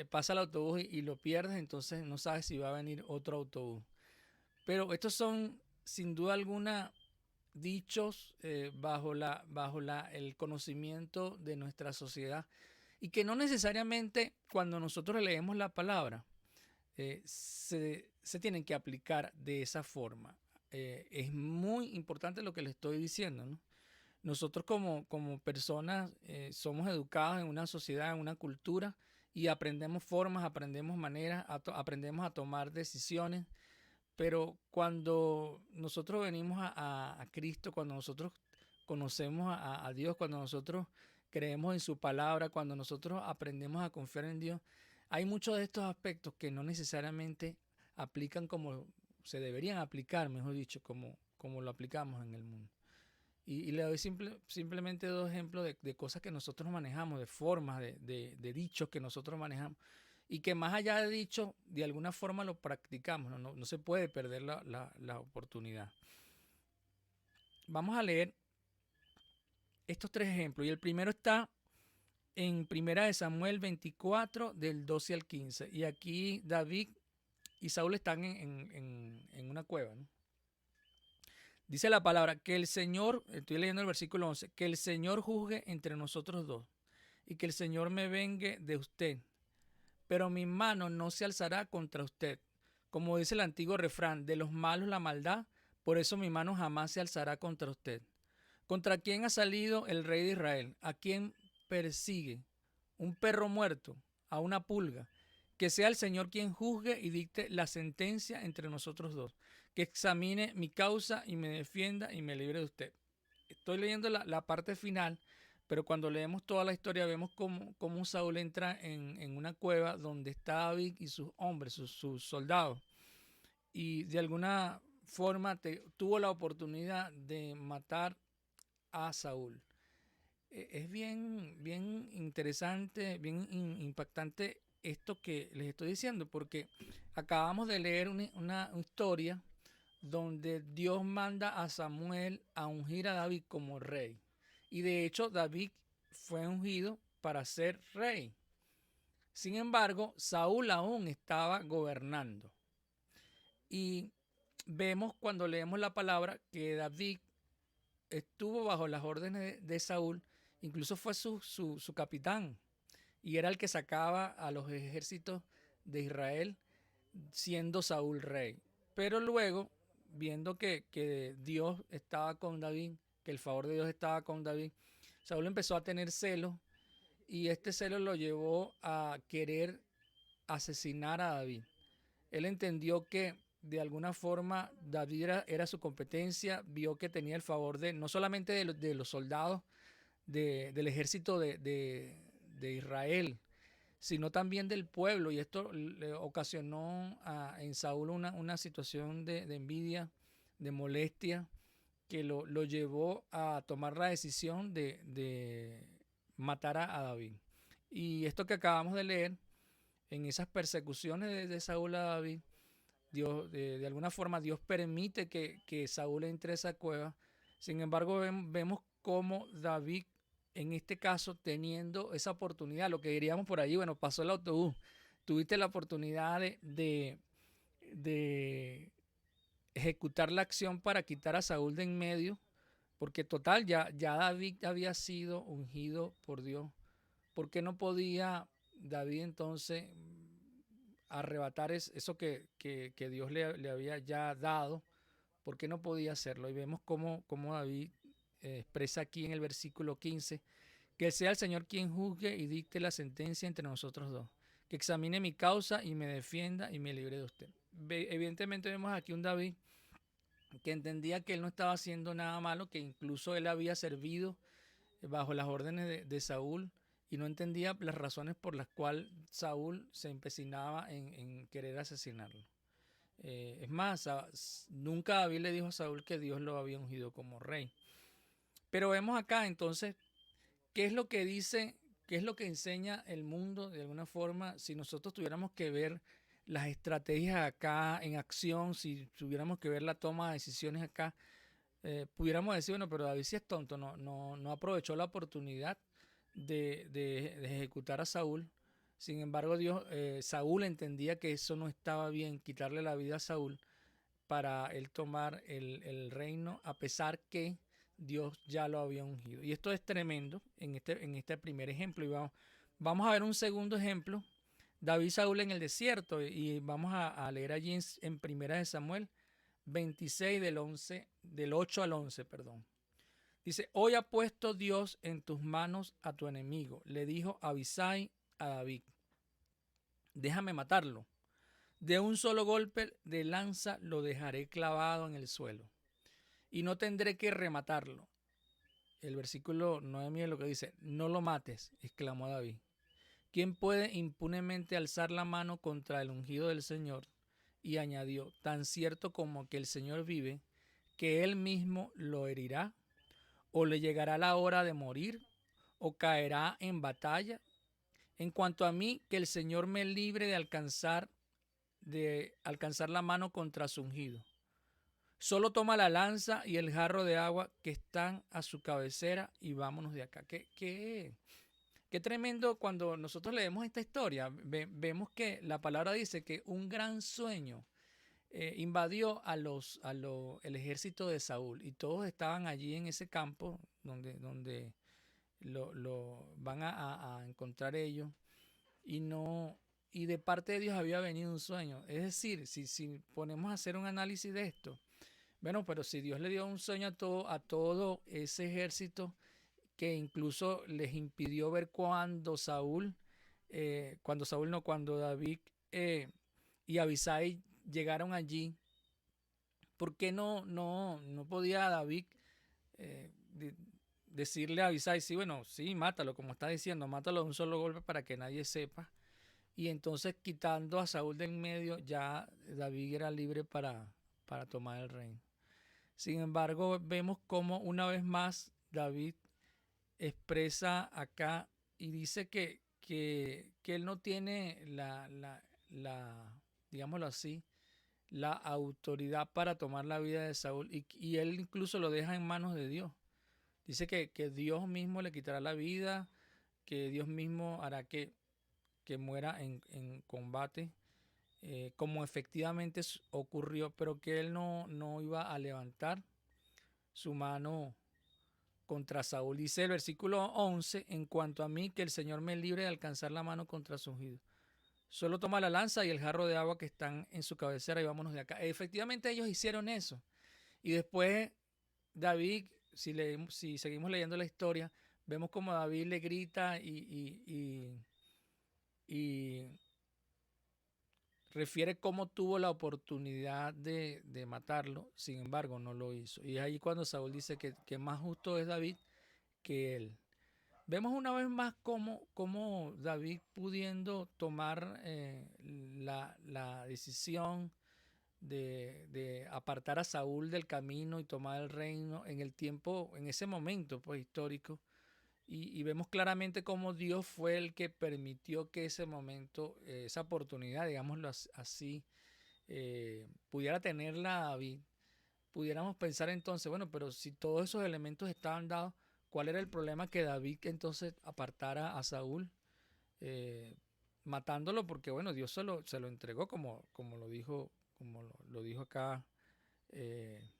pasa el autobús y lo pierdes, entonces no sabes si va a venir otro autobús. Pero estos son, sin duda alguna, dichos bajo el conocimiento de nuestra sociedad y que no necesariamente cuando nosotros leemos la palabra se tienen que aplicar de esa forma. Es muy importante lo que le estoy diciendo, ¿no? Nosotros como personas somos educados en una sociedad, en una cultura y aprendemos formas, aprendemos maneras, aprendemos a tomar decisiones. Pero cuando nosotros venimos a Cristo, cuando nosotros conocemos a Dios, cuando nosotros creemos en su palabra, cuando nosotros aprendemos a confiar en Dios, hay muchos de estos aspectos que no necesariamente aplican como se deberían aplicar, mejor dicho, como lo aplicamos en el mundo. Y le doy simplemente 2 ejemplos de cosas que nosotros manejamos, de formas, de dichos que nosotros manejamos. Y que más allá de dicho, de alguna forma lo practicamos, no se puede perder la oportunidad. Vamos a leer estos 3 ejemplos. Y el primero está en 1 Samuel 24, del 12 al 15. Y aquí David y Saúl están en una cueva, ¿no? Dice la palabra, que el Señor, estoy leyendo el versículo 11, que el Señor juzgue entre nosotros 2 y que el Señor me vengue de usted. Pero mi mano no se alzará contra usted. Como dice el antiguo refrán, de los malos la maldad, por eso mi mano jamás se alzará contra usted. ¿Contra quién ha salido el rey de Israel? ¿A quién persigue? ¿Un perro muerto? ¿A una pulga? Que sea el Señor quien juzgue y dicte la sentencia entre nosotros 2. Que examine mi causa y me defienda y me libre de usted. Estoy leyendo la parte final. Pero cuando leemos toda la historia vemos cómo Saúl entra en una cueva donde está David y sus hombres, sus soldados. Y de alguna forma tuvo la oportunidad de matar a Saúl. Es bien interesante, bien impactante esto que les estoy diciendo, porque acabamos de leer una historia donde Dios manda a Samuel a ungir a David como rey. Y de hecho David fue ungido para ser rey. Sin embargo, Saúl aún estaba gobernando. Y vemos cuando leemos la palabra que David estuvo bajo las órdenes de Saúl, incluso fue su capitán. Y era el que sacaba a los ejércitos de Israel siendo Saúl rey. Pero luego, viendo que Dios estaba con David, que el favor de Dios estaba con David, Saúl empezó a tener celos y este celo lo llevó a querer asesinar a David. Él entendió que de alguna forma David era su competencia, vio que tenía el favor no solamente de los soldados del ejército de Israel, sino también del pueblo, y esto le ocasionó en Saúl una situación de envidia, de molestia, que lo llevó a tomar la decisión de matar a David. Y esto que acabamos de leer, en esas persecuciones de Saúl a David, Dios, de alguna forma, Dios permite que Saúl entre a esa cueva. Sin embargo, vemos cómo David, en este caso, teniendo esa oportunidad, lo que diríamos por allí, bueno, pasó el autobús, tuviste la oportunidad de ejecutar la acción para quitar a Saúl de en medio, porque total, ya David había sido ungido por Dios. ¿Por qué no podía David entonces arrebatar eso que Dios le había ya dado? ¿Por qué no podía hacerlo? Y vemos cómo David expresa aquí en el versículo 15, que sea el Señor quien juzgue y dicte la sentencia entre nosotros dos, que examine mi causa y me defienda y me libre de usted. Evidentemente vemos aquí un David que entendía que él no estaba haciendo nada malo, que incluso él había servido bajo las órdenes de Saúl y no entendía las razones por las cuales Saúl se empecinaba en querer asesinarlo. Es más, nunca David le dijo a Saúl que Dios lo había ungido como rey. Pero vemos acá entonces qué es lo que dice, qué es lo que enseña el mundo de alguna forma. Si nosotros tuviéramos que ver las estrategias acá en acción, si tuviéramos que ver la toma de decisiones acá, pudiéramos decir, bueno, pero David sí es tonto, no aprovechó la oportunidad de ejecutar a Saúl. Sin embargo, Saúl entendía que eso no estaba bien, quitarle la vida a Saúl para él tomar el reino, a pesar que Dios ya lo había ungido. Y esto es tremendo en este primer ejemplo. Y vamos a ver un segundo ejemplo, David y Saúl en el desierto, y vamos a leer allí en Primera de Samuel 26 del 8 al 11, perdón. Dice, hoy ha puesto Dios en tus manos a tu enemigo, le dijo Abisai a David, déjame matarlo. De un solo golpe de lanza lo dejaré clavado en el suelo y no tendré que rematarlo. El versículo 9 es lo que dice, no lo mates, exclamó David. ¿Quién puede impunemente alzar la mano contra el ungido del Señor? Y añadió, tan cierto como que el Señor vive, que él mismo lo herirá, o le llegará la hora de morir, o caerá en batalla. En cuanto a mí, que el Señor me libre de alcanzar la mano contra su ungido. Solo toma la lanza y el jarro de agua que están a su cabecera y vámonos de acá. Qué tremendo cuando nosotros leemos esta historia. Vemos que la palabra dice que un gran sueño invadió el ejército de Saúl y todos estaban allí en ese campo donde lo van a encontrar ellos y de parte de Dios había venido un sueño. Es decir, si ponemos a hacer un análisis de esto, bueno, pero si Dios le dio un sueño a todo ese ejército que incluso les impidió ver cuando David y Abisai llegaron allí, ¿por qué no podía David decirle a Abisai, sí, bueno, sí, mátalo, como está diciendo, mátalo de un solo golpe para que nadie sepa? Y entonces quitando a Saúl de en medio, ya David era libre para tomar el reino. Sin embargo, vemos cómo una vez más David expresa acá y dice que él no tiene digámoslo así, la autoridad para tomar la vida de Saúl y él incluso lo deja en manos de Dios. Dice que Dios mismo le quitará la vida, que Dios mismo hará que muera en combate, como efectivamente ocurrió, pero que él no iba a levantar su mano contra Saúl. Dice el versículo 11, en cuanto a mí, que el Señor me libre de alcanzar la mano contra su ungido. Solo toma la lanza y el jarro de agua que están en su cabecera y vámonos de acá. Efectivamente ellos hicieron eso. Y después David, si seguimos leyendo la historia, vemos como David le grita y refiere cómo tuvo la oportunidad de matarlo, sin embargo no lo hizo. Y es ahí cuando Saúl dice que más justo es David que él. Vemos una vez más cómo David pudiendo tomar la decisión de apartar a Saúl del camino y tomar el reino en ese momento pues, histórico. Y vemos claramente cómo Dios fue el que permitió que ese momento, esa oportunidad, digámoslo así, pudiera tenerla David, pudiéramos pensar entonces, bueno, pero si todos esos elementos estaban dados, ¿cuál era el problema que David entonces apartara a Saúl, eh, matándolo? Porque bueno, Dios se lo entregó como lo dijo, lo dijo acá eh,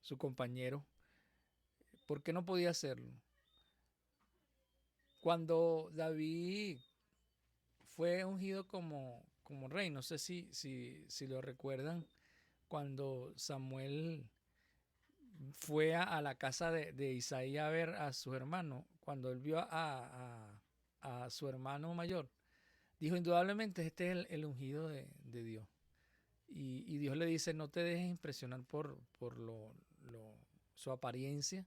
su compañero. ¿Por qué no podía hacerlo? Cuando David fue ungido como rey, no sé si lo recuerdan, cuando Samuel fue a la casa de Isaí a ver a su hermano, cuando él vio a su hermano mayor, dijo indudablemente este es el ungido de Dios. Y Dios le dice, no te dejes impresionar por su apariencia,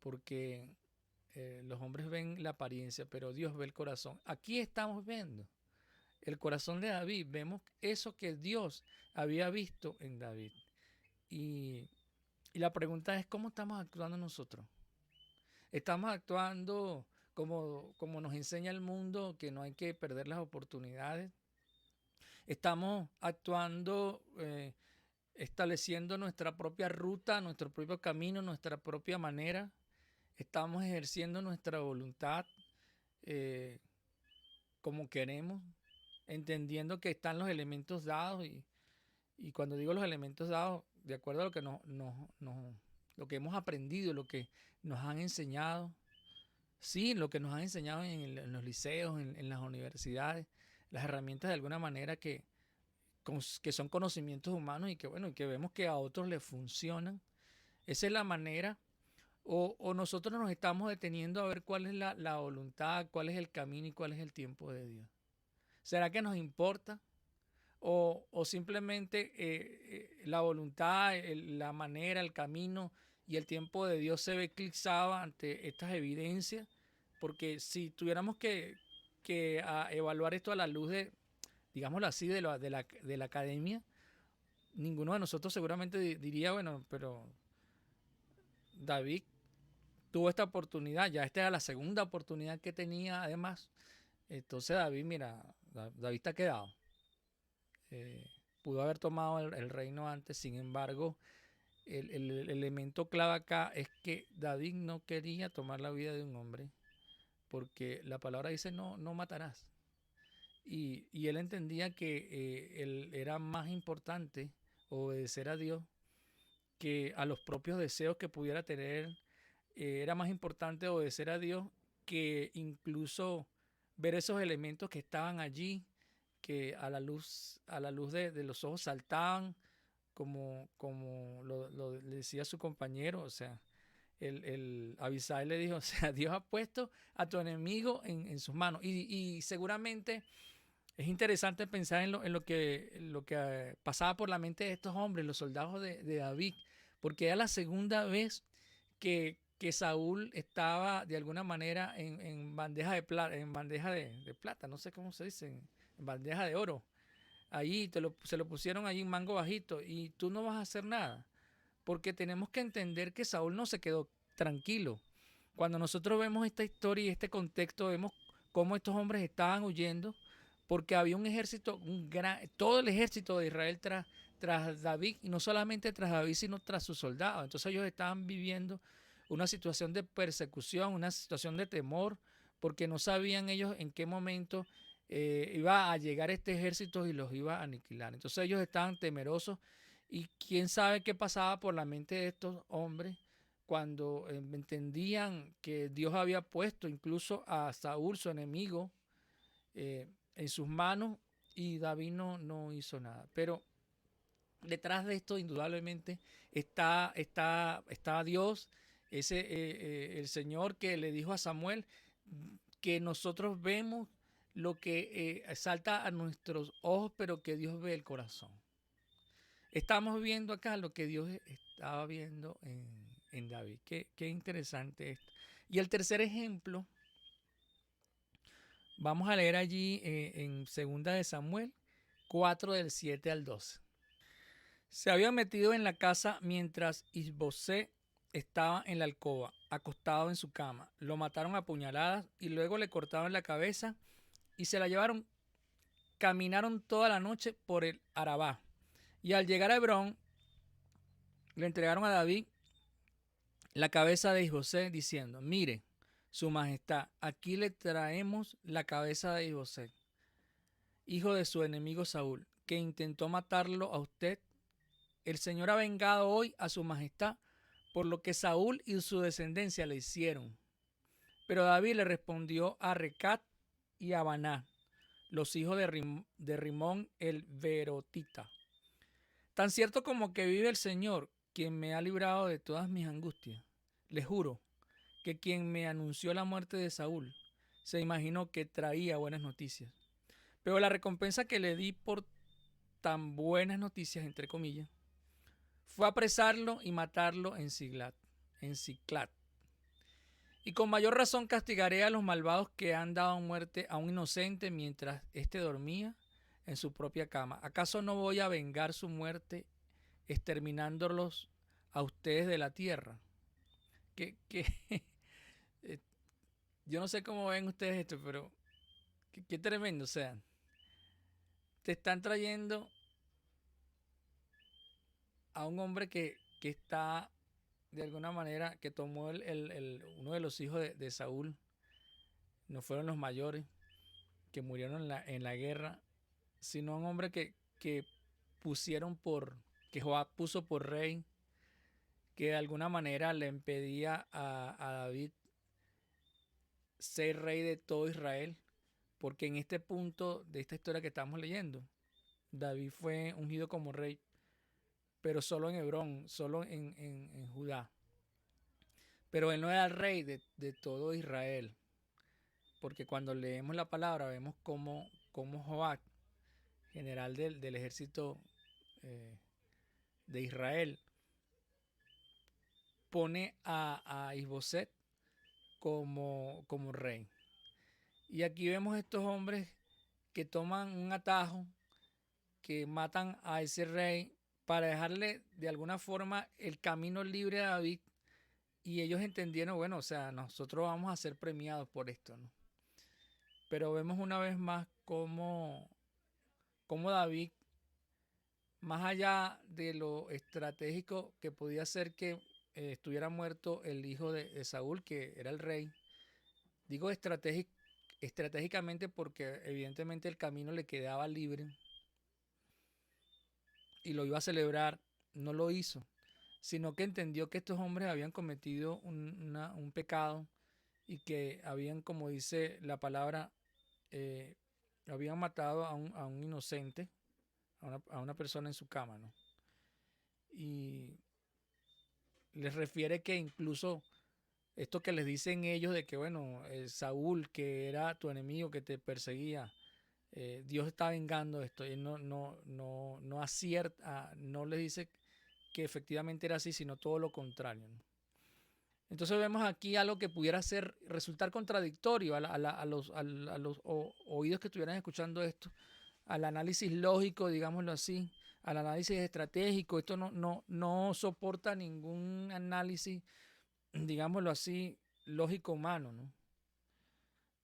porque los hombres ven la apariencia, pero Dios ve el corazón. Aquí estamos viendo el corazón de David, vemos eso que Dios había visto en David. Y la pregunta es, ¿cómo estamos actuando nosotros? ¿Estamos actuando como nos enseña el mundo, que no hay que perder las oportunidades? ¿Estamos actuando, estableciendo nuestra propia ruta, nuestro propio camino, nuestra propia manera? ¿Estamos ejerciendo nuestra voluntad como queremos, entendiendo que están los elementos dados? Y cuando digo los elementos dados, de acuerdo a lo que lo que hemos aprendido, lo que nos han enseñado, sí, lo que nos han enseñado en los liceos, en las universidades, las herramientas de alguna manera que son conocimientos humanos y que bueno, y que vemos que a otros les funcionan. Esa es la manera. O nosotros nos estamos deteniendo a ver cuál es la voluntad, cuál es el camino y cuál es el tiempo de Dios. ¿Será que nos importa? O simplemente la voluntad, la manera, el camino y el tiempo de Dios se ve eclipsado ante estas evidencias? Porque si tuviéramos que evaluar esto a la luz de, digámoslo así, de la academia, ninguno de nosotros seguramente diría, bueno, pero David tuvo esta oportunidad, ya esta era la segunda oportunidad que tenía además. Entonces David, mira, David está quedado. Pudo haber tomado el reino antes, sin embargo, el elemento clave acá es que David no quería tomar la vida de un hombre, porque la palabra dice no matarás. Y él entendía que él era más importante obedecer a Dios que a los propios deseos que pudiera tener. Era más importante obedecer a Dios que incluso ver esos elementos que estaban allí, que a la luz de los ojos saltaban, como le decía su compañero. O sea, el Abisai le dijo, o sea, Dios ha puesto a tu enemigo en sus manos. Y seguramente es interesante pensar en lo que pasaba por la mente de estos hombres, los soldados de David, porque era la segunda vez que Saúl estaba de alguna manera en bandeja de plata, de plata, no sé cómo se dice, en bandeja de oro. Allí se lo pusieron allí en mango bajito y tú no vas a hacer nada, porque tenemos que entender que Saúl no se quedó tranquilo. Cuando nosotros vemos esta historia y este contexto, vemos cómo estos hombres estaban huyendo, porque había un ejército, todo el ejército de Israel tras David, y no solamente tras David, sino tras sus soldados. Entonces ellos estaban viviendo una situación de persecución, una situación de temor, porque no sabían ellos en qué momento iba a llegar este ejército y los iba a aniquilar. Entonces ellos estaban temerosos, y quién sabe qué pasaba por la mente de estos hombres cuando entendían que Dios había puesto incluso a Saúl, su enemigo, en sus manos, y David no hizo nada. Pero detrás de esto indudablemente está Dios, el Señor, que le dijo a Samuel que nosotros vemos lo que salta a nuestros ojos, pero que Dios ve el corazón. Estamos viendo acá lo que Dios estaba viendo en David. Qué interesante esto. Y el tercer ejemplo, vamos a leer allí en 2 de Samuel 4 del 7 al 12. Se había metido en la casa mientras Isbosé estaba en la alcoba, acostado en su cama. Lo mataron a puñaladas y luego le cortaron la cabeza y se la llevaron. Caminaron toda la noche por el Arabá Y al llegar a Hebrón, le entregaron a David la cabeza de Isboset, diciendo: mire, su majestad, aquí le traemos la cabeza de Isboset, hijo de su enemigo Saúl, que intentó matarlo a usted. El Señor ha vengado hoy a su majestad por lo que Saúl y su descendencia le hicieron. Pero David le respondió a Recat y a Baná, los hijos de Rimón el Berotita: tan cierto como que vive el Señor, quien me ha librado de todas mis angustias, le juro que quien me anunció la muerte de Saúl se imaginó que traía buenas noticias. Pero la recompensa que le di por tan buenas noticias, entre comillas, fue apresarlo y matarlo en Ciclat. Y con mayor razón castigaré a los malvados que han dado muerte a un inocente mientras éste dormía en su propia cama. ¿Acaso no voy a vengar su muerte exterminándolos a ustedes de la tierra? Yo no sé cómo ven ustedes esto, pero qué tremendo. O sea, te están trayendo a un hombre que está, de alguna manera, que tomó uno de los hijos de Saúl. No fueron los mayores que murieron en la guerra, sino un hombre que que Joab puso por rey, que de alguna manera le impedía a David ser rey de todo Israel, porque en este punto de esta historia que estamos leyendo, David fue ungido como rey, pero solo en Hebrón, solo en Judá. Pero él no era el rey de todo Israel, porque cuando leemos la palabra vemos cómo Joab, general del ejército de Israel, pone a Isboset como rey. Y aquí vemos estos hombres que toman un atajo, que matan a ese rey para dejarle de alguna forma el camino libre a David. Y ellos entendieron, bueno, o sea, nosotros vamos a ser premiados por esto, ¿no? Pero vemos una vez más cómo David, más allá de lo estratégico que podía ser que estuviera muerto el hijo de Saúl, que era el rey. Digo estratégicamente porque evidentemente el camino le quedaba libre y lo iba a celebrar. No lo hizo, sino que entendió que estos hombres habían cometido un pecado y que habían, como dice la palabra, habían matado a un inocente, a una persona en su cama, ¿no? Y les refiere que incluso esto que les dicen ellos de que, bueno, Saúl, que era tu enemigo, que te perseguía, Dios está vengando esto. Y no acierta, no les dice que efectivamente era así, sino todo lo contrario, ¿no? Entonces vemos aquí algo que pudiera resultar contradictorio a los oídos que estuvieran escuchando esto, al análisis lógico, digámoslo así, al análisis estratégico. Esto no soporta ningún análisis, digámoslo así, lógico humano, ¿no?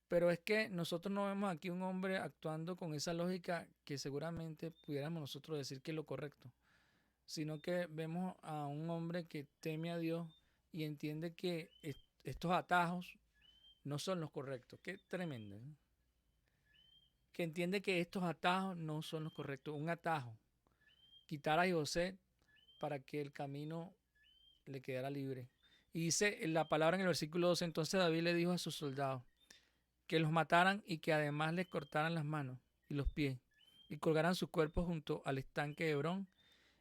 Pero es que nosotros no vemos aquí un hombre actuando con esa lógica que seguramente pudiéramos nosotros decir que es lo correcto, sino que vemos a un hombre que teme a Dios y entiende que estos atajos no son los correctos. Qué tremendo, ¿no? Que entiende que estos atajos no son los correctos. Un atajo, quitar a José para que el camino le quedara libre. Y dice la palabra en el versículo 12: entonces David le dijo a sus soldados que los mataran y que además les cortaran las manos y los pies y colgaran sus cuerpos junto al estanque de Hebrón.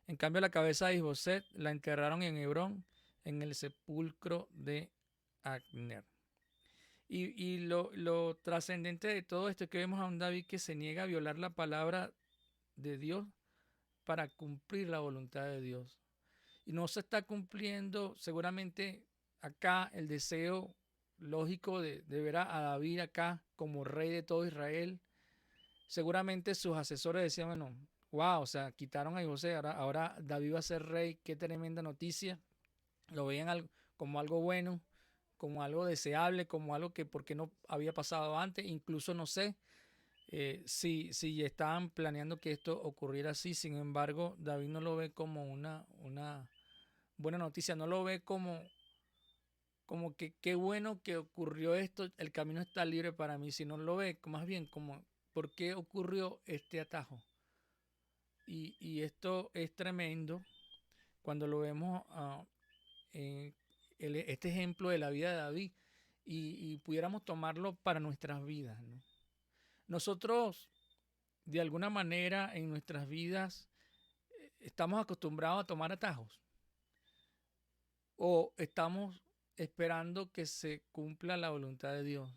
En cambio, la cabeza de Isboset la enterraron en Hebrón, en el sepulcro de Abner. Y lo trascendente de todo esto es que vemos a un David que se niega a violar la palabra de Dios para cumplir la voluntad de Dios. Y no se está cumpliendo seguramente acá el deseo lógico de ver a David acá como rey de todo Israel. Seguramente sus asesores decían, bueno, wow, o sea, quitaron a José, ahora David va a ser rey, qué tremenda noticia. Lo veían como algo bueno, como algo deseable, como algo que porque no había pasado antes. Incluso, no sé, si estaban planeando que esto ocurriera así. Sin embargo, David no lo ve como una buena noticia, no lo ve como que qué bueno que ocurrió esto, el camino está libre para mí, sino lo ve más bien como por qué ocurrió este atajo. Y esto es tremendo cuando lo vemos en este ejemplo de la vida de David y pudiéramos tomarlo para nuestras vidas, ¿no? Nosotros, de alguna manera, en nuestras vidas, estamos acostumbrados a tomar atajos o estamos esperando que se cumpla la voluntad de Dios.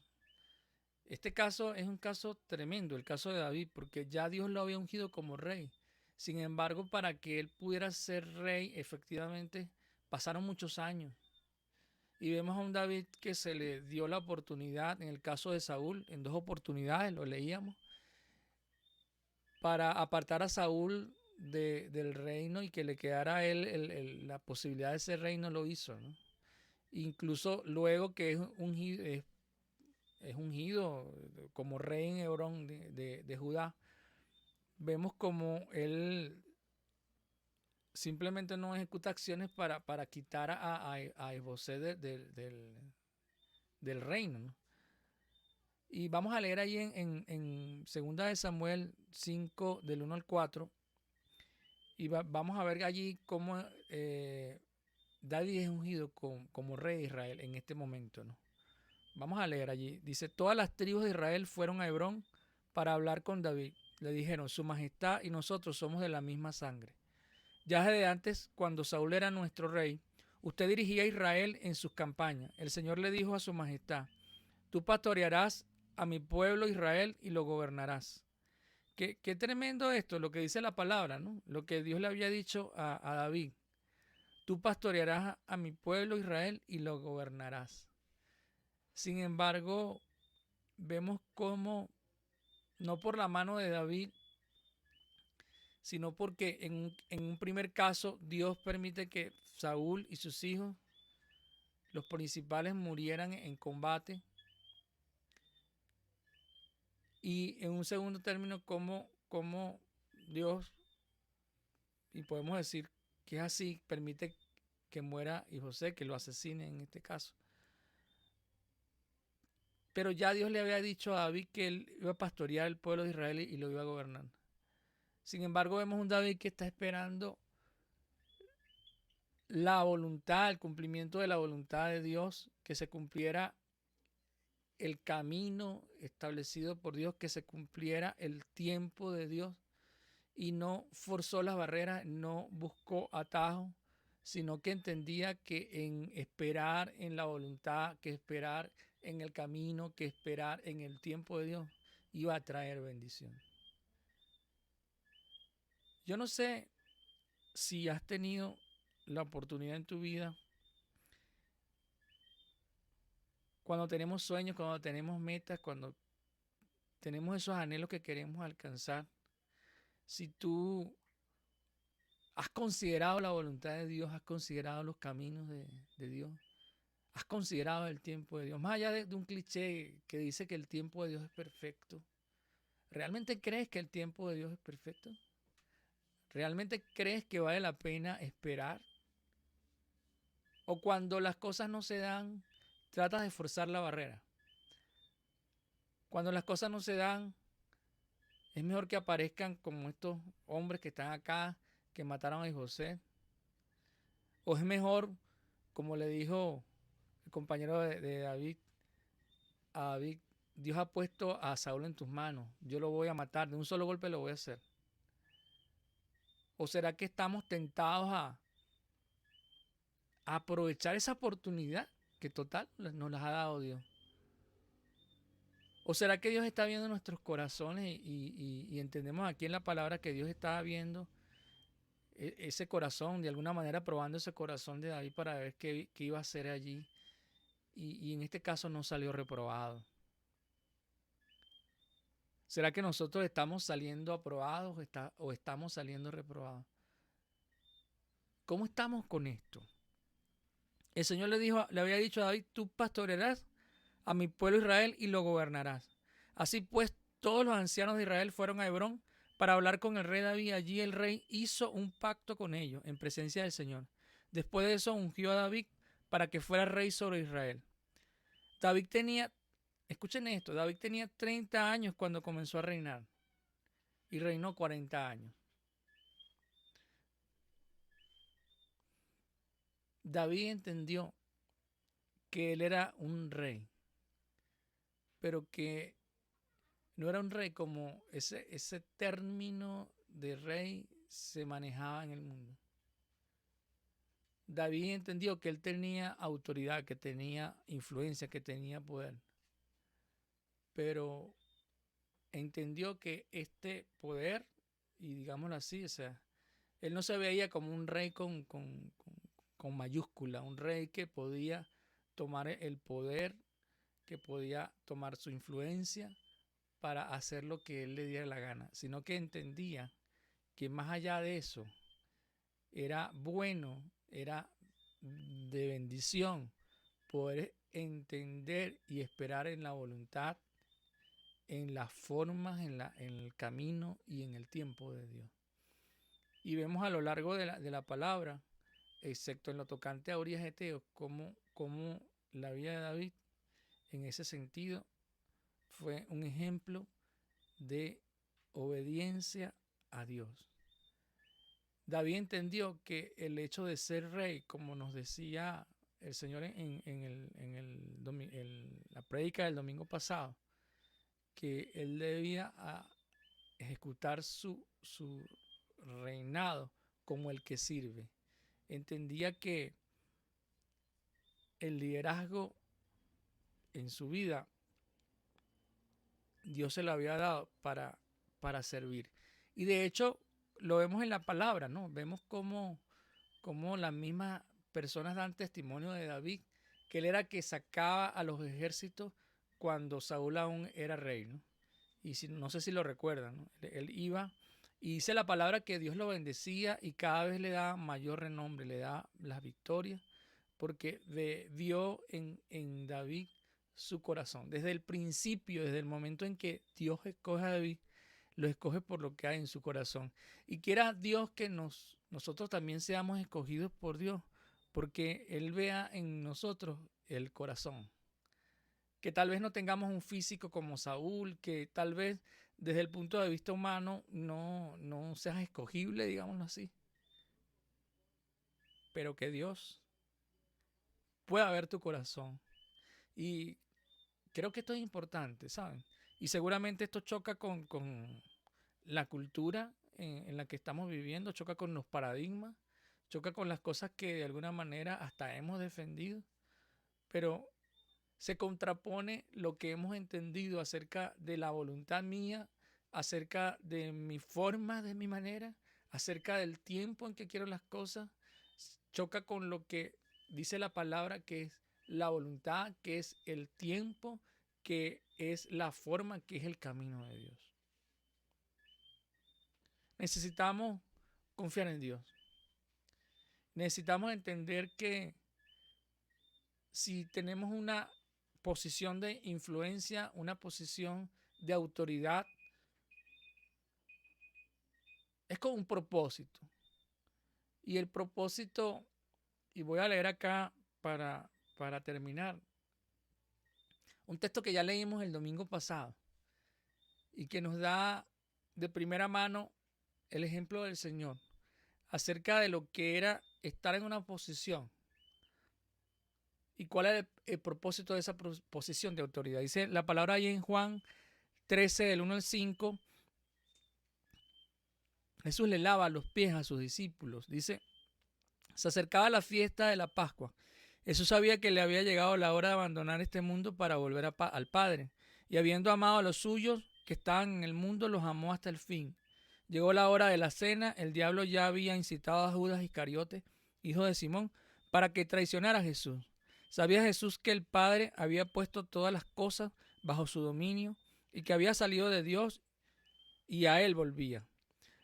Este caso es un caso tremendo, el caso de David, porque ya Dios lo había ungido como rey. Sin embargo, para que él pudiera ser rey, efectivamente, pasaron muchos años. Y vemos a un David que se le dio la oportunidad, en el caso de Saúl, en 2 oportunidades, lo leíamos, para apartar a Saúl del reino y que le quedara a él la posibilidad de ser rey, no lo hizo, ¿no? Incluso luego que es ungido como rey en Hebrón de Judá, vemos como él simplemente no ejecuta acciones para quitar a Isboset del reino, ¿no? Y vamos a leer ahí en 2 de Samuel 5, del 1 al 4, y vamos a ver allí cómo David es ungido como rey de Israel en este momento, ¿no? Vamos a leer allí. Dice, todas las tribus de Israel fueron a Hebrón para hablar con David. Le dijeron, Su Majestad y nosotros somos de la misma sangre. Ya desde antes, cuando Saúl era nuestro rey, usted dirigía a Israel en sus campañas. El Señor le dijo a Su Majestad, tú pastorearás a mi pueblo Israel y lo gobernarás. Qué tremendo esto, lo que dice la palabra, ¿no? Lo que Dios le había dicho a David. Tú pastorearás a mi pueblo Israel y lo gobernarás. Sin embargo, vemos cómo, no por la mano de David, sino porque en un primer caso Dios permite que Saúl y sus hijos, los principales, murieran en combate. Y en un segundo término, como Dios, y podemos decir que es así, permite que muera José, que lo asesine en este caso. Pero ya Dios le había dicho a David que él iba a pastorear el pueblo de Israel y lo iba a gobernar. Sin embargo, vemos un David que está esperando la voluntad, el cumplimiento de la voluntad de Dios, que se cumpliera el camino establecido por Dios, que se cumpliera el tiempo de Dios, y no forzó las barreras, no buscó atajos, sino que entendía que en esperar en la voluntad, que esperar en el camino, que esperar en el tiempo de Dios, iba a traer bendición. Yo no sé si has tenido la oportunidad en tu vida, cuando tenemos sueños, cuando tenemos metas, cuando tenemos esos anhelos que queremos alcanzar, si tú has considerado la voluntad de Dios, has considerado los caminos de Dios, has considerado el tiempo de Dios, más allá de un cliché que dice que el tiempo de Dios es perfecto, ¿realmente crees que el tiempo de Dios es perfecto? ¿Realmente crees que vale la pena esperar? ¿O cuando las cosas no se dan, tratas de forzar la barrera? Cuando las cosas no se dan, es mejor que aparezcan como estos hombres que están acá, que mataron a José. ¿O es mejor, como le dijo el compañero de David, a David, Dios ha puesto a Saúl en tus manos, yo lo voy a matar, de un solo golpe lo voy a hacer? ¿O será que estamos tentados a aprovechar esa oportunidad que total nos las ha dado Dios? ¿O será que Dios está viendo nuestros corazones y entendemos aquí en la palabra que Dios estaba viendo ese corazón, de alguna manera probando ese corazón de David para ver qué iba a hacer allí? Y en este caso no salió reprobado. ¿Será que nosotros estamos saliendo aprobados o estamos saliendo reprobados? ¿Cómo estamos con esto? El Señor le había dicho a David, tú pastorearás a mi pueblo Israel y lo gobernarás. Así pues, todos los ancianos de Israel fueron a Hebrón para hablar con el rey David. Allí el rey hizo un pacto con ellos en presencia del Señor. Después de eso ungió a David para que fuera rey sobre Israel. David tenía, escuchen esto, David tenía 30 años cuando comenzó a reinar y reinó 40 años. David entendió que él era un rey, pero que no era un rey como ese término de rey se manejaba en el mundo. David entendió que él tenía autoridad, que tenía influencia, que tenía poder, pero entendió que este poder, y digámoslo así, o sea, él no se veía como un rey con mayúscula, un rey que podía tomar el poder, que podía tomar su influencia para hacer lo que él le diera la gana, sino que entendía que más allá de eso era bueno, era de bendición poder entender y esperar en la voluntad, en las formas, en el camino y en el tiempo de Dios. Y vemos a lo largo de la palabra, excepto en lo tocante a Urias Eteo, cómo la vida de David en ese sentido fue un ejemplo de obediencia a Dios. David entendió que el hecho de ser rey, como nos decía el Señor en la prédica del domingo pasado, que él debía ejecutar su reinado como el que sirve. Entendía que el liderazgo en su vida Dios se lo había dado para servir. Y de hecho lo vemos en la palabra, ¿no? Vemos cómo las mismas personas dan testimonio de David, que él era que sacaba a los ejércitos cuando Saúl aún era rey, ¿no? Y no sé si lo recuerdan, ¿no? Él iba y dice la palabra que Dios lo bendecía y cada vez le da mayor renombre, le da las victorias, porque vio en David su corazón. Desde el principio, desde el momento en que Dios escoge a David, lo escoge por lo que hay en su corazón. Y quiera Dios que nosotros también seamos escogidos por Dios, porque Él vea en nosotros el corazón. Que tal vez no tengamos un físico como Saúl, que tal vez desde el punto de vista humano no seas escogible, digámoslo así. Pero que Dios pueda ver tu corazón. Y creo que esto es importante, ¿saben? Y seguramente esto choca con la cultura en la que estamos viviendo, choca con los paradigmas, choca con las cosas que de alguna manera hasta hemos defendido, pero se contrapone lo que hemos entendido acerca de la voluntad mía, acerca de mi forma, de mi manera, acerca del tiempo en que quiero las cosas, choca con lo que dice la palabra, que es la voluntad, que es el tiempo, que es la forma, que es el camino de Dios. Necesitamos confiar en Dios. Necesitamos entender que si tenemos una posición de influencia, una posición de autoridad, es con un propósito. Y el propósito, y voy a leer acá para terminar, un texto que ya leímos el domingo pasado y que nos da de primera mano el ejemplo del Señor acerca de lo que era estar en una posición y cuál era el propósito de esa posición de autoridad. Dice la palabra ahí en Juan 13, del 1 al 5. Jesús le lava los pies a sus discípulos. Dice, se acercaba la fiesta de la Pascua. Jesús sabía que le había llegado la hora de abandonar este mundo para volver al Padre. Y habiendo amado a los suyos que estaban en el mundo, los amó hasta el fin. Llegó la hora de la cena. El diablo ya había incitado a Judas Iscariote, hijo de Simón, para que traicionara a Jesús. Sabía Jesús que el Padre había puesto todas las cosas bajo su dominio y que había salido de Dios y a él volvía.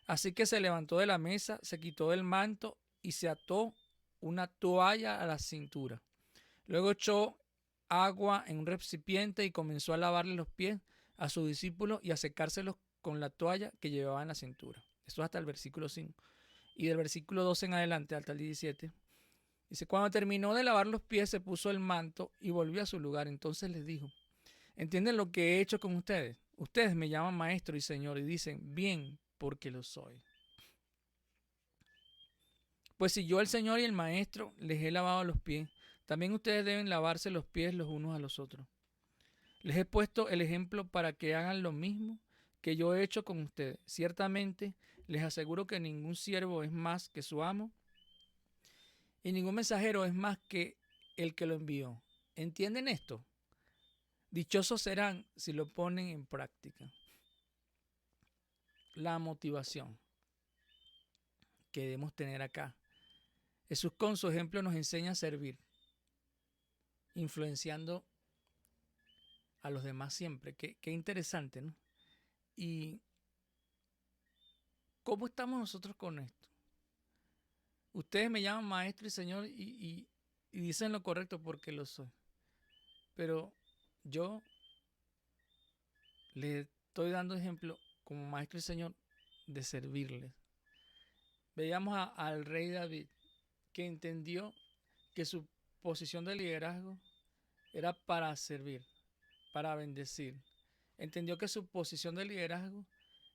Así que se levantó de la mesa, se quitó el manto y se ató una toalla a la cintura. Luego echó agua en un recipiente y comenzó a lavarle los pies a sus discípulos y a secárselos con la toalla que llevaba en la cintura. Eso hasta el versículo 5. Y del versículo 12 en adelante, hasta el 17, dice, cuando terminó de lavar los pies, se puso el manto y volvió a su lugar. Entonces les dijo, ¿entienden lo que he hecho con ustedes? Ustedes me llaman maestro y señor y dicen, bien, porque lo soy. Pues si yo, el Señor y el Maestro, les he lavado los pies, también ustedes deben lavarse los pies los unos a los otros. Les he puesto el ejemplo para que hagan lo mismo que yo he hecho con ustedes. Ciertamente, les aseguro que ningún siervo es más que su amo y ningún mensajero es más que el que lo envió. ¿Entienden esto? Dichosos serán si lo ponen en práctica. La motivación que debemos tener acá. Jesús con su ejemplo nos enseña a servir, influenciando a los demás siempre. Qué interesante, ¿no? ¿Y cómo estamos nosotros con esto? Ustedes me llaman maestro y señor y dicen lo correcto porque lo soy. Pero yo les estoy dando ejemplo como maestro y señor de servirles. Veíamos al rey David, que entendió que su posición de liderazgo era para servir, para bendecir. Entendió que su posición de liderazgo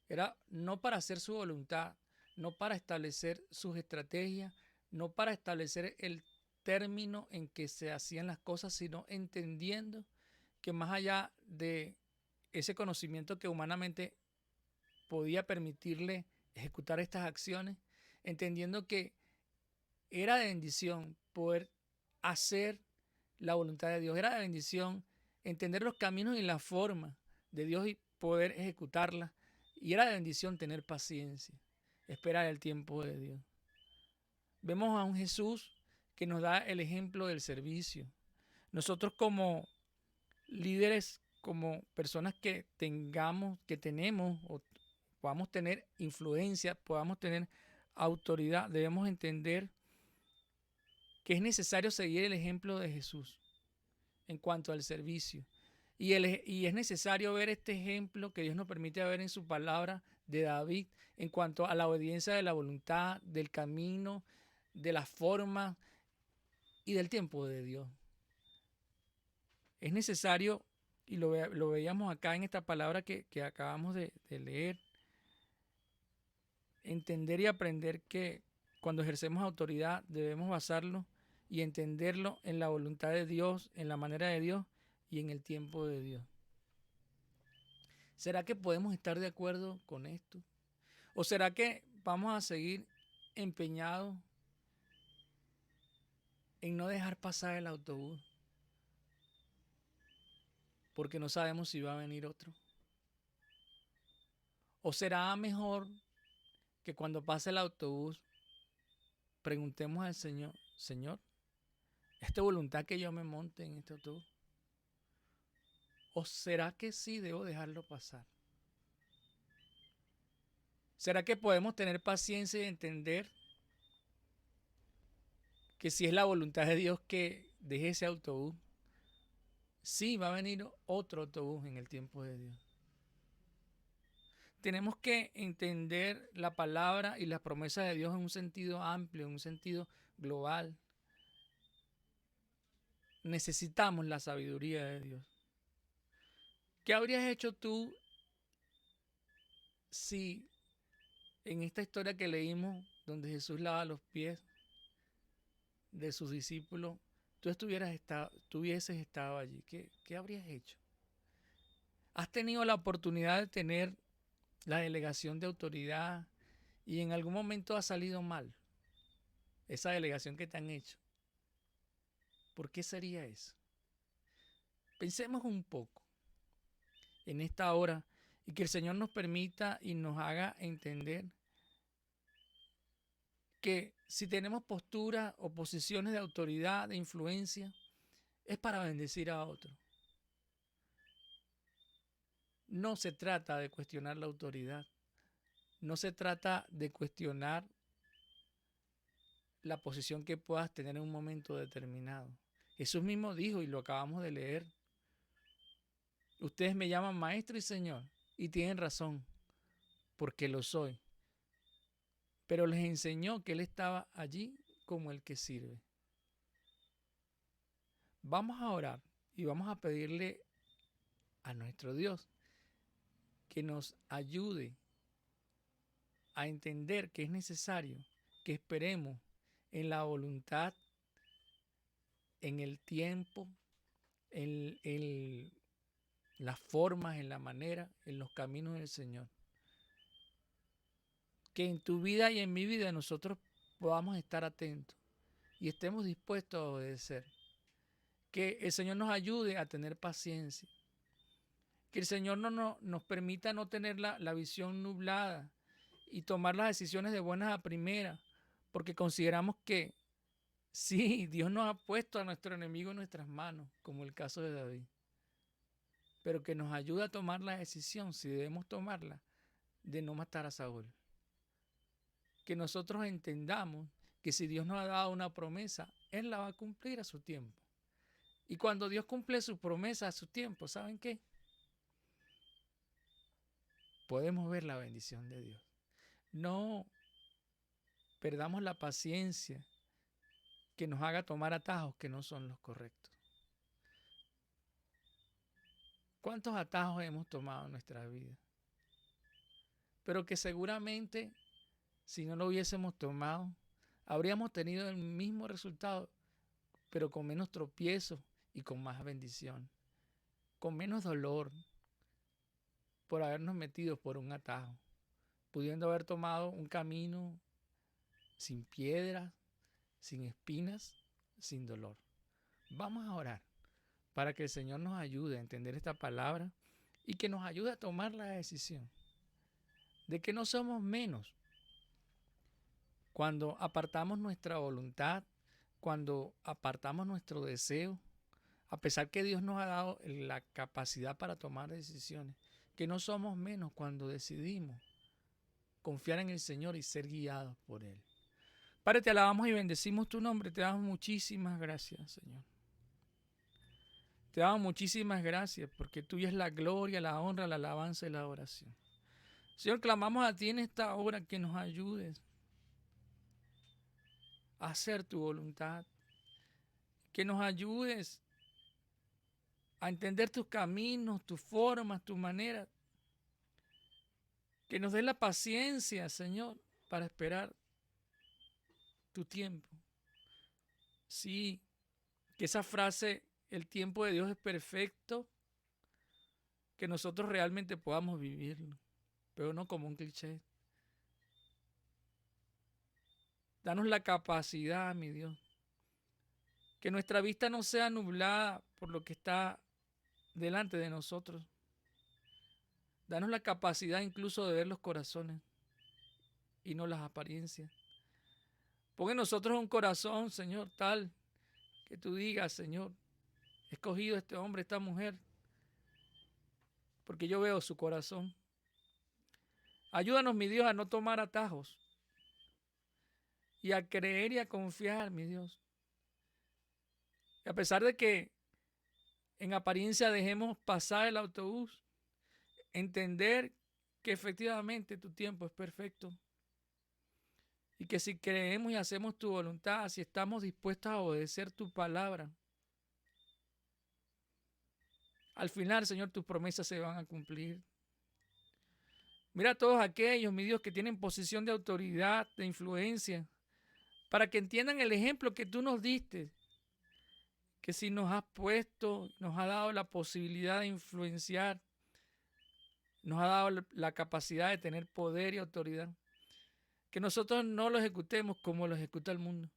era no para hacer su voluntad, no para establecer sus estrategias, no para establecer el término en que se hacían las cosas, sino entendiendo que más allá de ese conocimiento que humanamente podía permitirle ejecutar estas acciones, entendiendo que era de bendición poder hacer la voluntad de Dios, era de bendición entender los caminos y la forma de Dios y poder ejecutarla, y era de bendición tener paciencia, esperar el tiempo de Dios. Vemos a un Jesús que nos da el ejemplo del servicio. Nosotros como líderes, como personas que tenemos o podamos tener influencia, podamos tener autoridad, debemos entender que es necesario seguir el ejemplo de Jesús en cuanto al servicio. Y es necesario ver este ejemplo que Dios nos permite ver en su palabra de David en cuanto a la obediencia de la voluntad, del camino, de la forma y del tiempo de Dios. Es necesario, y lo veíamos acá en esta palabra que acabamos de leer, entender y aprender que cuando ejercemos autoridad debemos basarlo y entenderlo en la voluntad de Dios, en la manera de Dios y en el tiempo de Dios. ¿Será que podemos estar de acuerdo con esto? ¿O será que vamos a seguir empeñados en no dejar pasar el autobús porque no sabemos si va a venir otro? ¿O será mejor que cuando pase el autobús preguntemos al Señor, Señor, ¿es tu voluntad que yo me monte en este autobús? ¿O será que sí debo dejarlo pasar? ¿Será que podemos tener paciencia y entender que si es la voluntad de Dios que deje ese autobús, sí va a venir otro autobús en el tiempo de Dios? Tenemos que entender la palabra y las promesas de Dios en un sentido amplio, en un sentido global. Necesitamos la sabiduría de Dios. ¿Qué habrías hecho tú si en esta historia que leímos, donde Jesús lava los pies de sus discípulos, tú hubieses estado allí? ¿Qué habrías hecho? ¿Has tenido la oportunidad de tener la delegación de autoridad y en algún momento ha salido mal esa delegación que te han hecho? ¿Por qué sería eso? Pensemos un poco en esta hora y que el Señor nos permita y nos haga entender que si tenemos posturas o posiciones de autoridad, de influencia, es para bendecir a otros. No se trata de cuestionar la autoridad. No se trata de cuestionar la posición que puedas tener en un momento determinado. Jesús mismo dijo, y lo acabamos de leer, Ustedes me llaman maestro y señor, y tienen razón, porque lo soy. Pero les enseñó que Él estaba allí como el que sirve. Vamos a orar y vamos a pedirle a nuestro Dios que nos ayude a entender que es necesario que esperemos en la voluntad, en el tiempo, en las formas, en la manera, en los caminos del Señor. Que en tu vida y en mi vida nosotros podamos estar atentos y estemos dispuestos a obedecer. Que el Señor nos ayude a tener paciencia. Que el Señor nos permita no tener la visión nublada y tomar las decisiones de buenas a primeras, porque consideramos que sí, Dios nos ha puesto a nuestro enemigo en nuestras manos, como el caso de David. Pero que nos ayude a tomar la decisión, si debemos tomarla, de no matar a Saúl. Que nosotros entendamos que si Dios nos ha dado una promesa, Él la va a cumplir a su tiempo. Y cuando Dios cumple su promesa a su tiempo, ¿saben qué? Podemos ver la bendición de Dios. No perdamos la paciencia que nos haga tomar atajos que no son los correctos. ¿Cuántos atajos hemos tomado en nuestra vida? Pero que seguramente, si no lo hubiésemos tomado, habríamos tenido el mismo resultado, pero con menos tropiezos y con más bendición, con menos dolor por habernos metido por un atajo, pudiendo haber tomado un camino sin piedras, sin espinas, sin dolor. Vamos a orar para que el Señor nos ayude a entender esta palabra y que nos ayude a tomar la decisión de que no somos menos cuando apartamos nuestra voluntad, cuando apartamos nuestro deseo, a pesar que Dios nos ha dado la capacidad para tomar decisiones, que no somos menos cuando decidimos confiar en el Señor y ser guiados por Él. Padre, te alabamos y bendecimos tu nombre, te damos muchísimas gracias, Señor. Te damos muchísimas gracias porque tuya es la gloria, la honra, la alabanza y la adoración. Señor, clamamos a ti en esta hora que nos ayudes a hacer tu voluntad, que nos ayudes a entender tus caminos, tus formas, tus maneras, que nos des la paciencia, Señor, para esperar tu tiempo. Sí, que esa frase, el tiempo de Dios es perfecto, que nosotros realmente podamos vivirlo, pero no como un cliché. Danos la capacidad, mi Dios, que nuestra vista no sea nublada por lo que está delante de nosotros. Danos la capacidad incluso de ver los corazones y no las apariencias. Pon en nosotros un corazón, Señor, tal que tú digas, Señor, he escogido a este hombre, esta mujer, porque yo veo su corazón. Ayúdanos, mi Dios, a no tomar atajos y a creer y a confiar, mi Dios. Y a pesar de que en apariencia dejemos pasar el autobús, entender que efectivamente tu tiempo es perfecto y que si creemos y hacemos tu voluntad, si estamos dispuestos a obedecer tu palabra, al final, Señor, tus promesas se van a cumplir. Mira a todos aquellos, mi Dios, que tienen posición de autoridad, de influencia, para que entiendan el ejemplo que tú nos diste, que si nos has puesto, nos ha dado la posibilidad de influenciar, nos ha dado la capacidad de tener poder y autoridad, que nosotros no lo ejecutemos como lo ejecuta el mundo,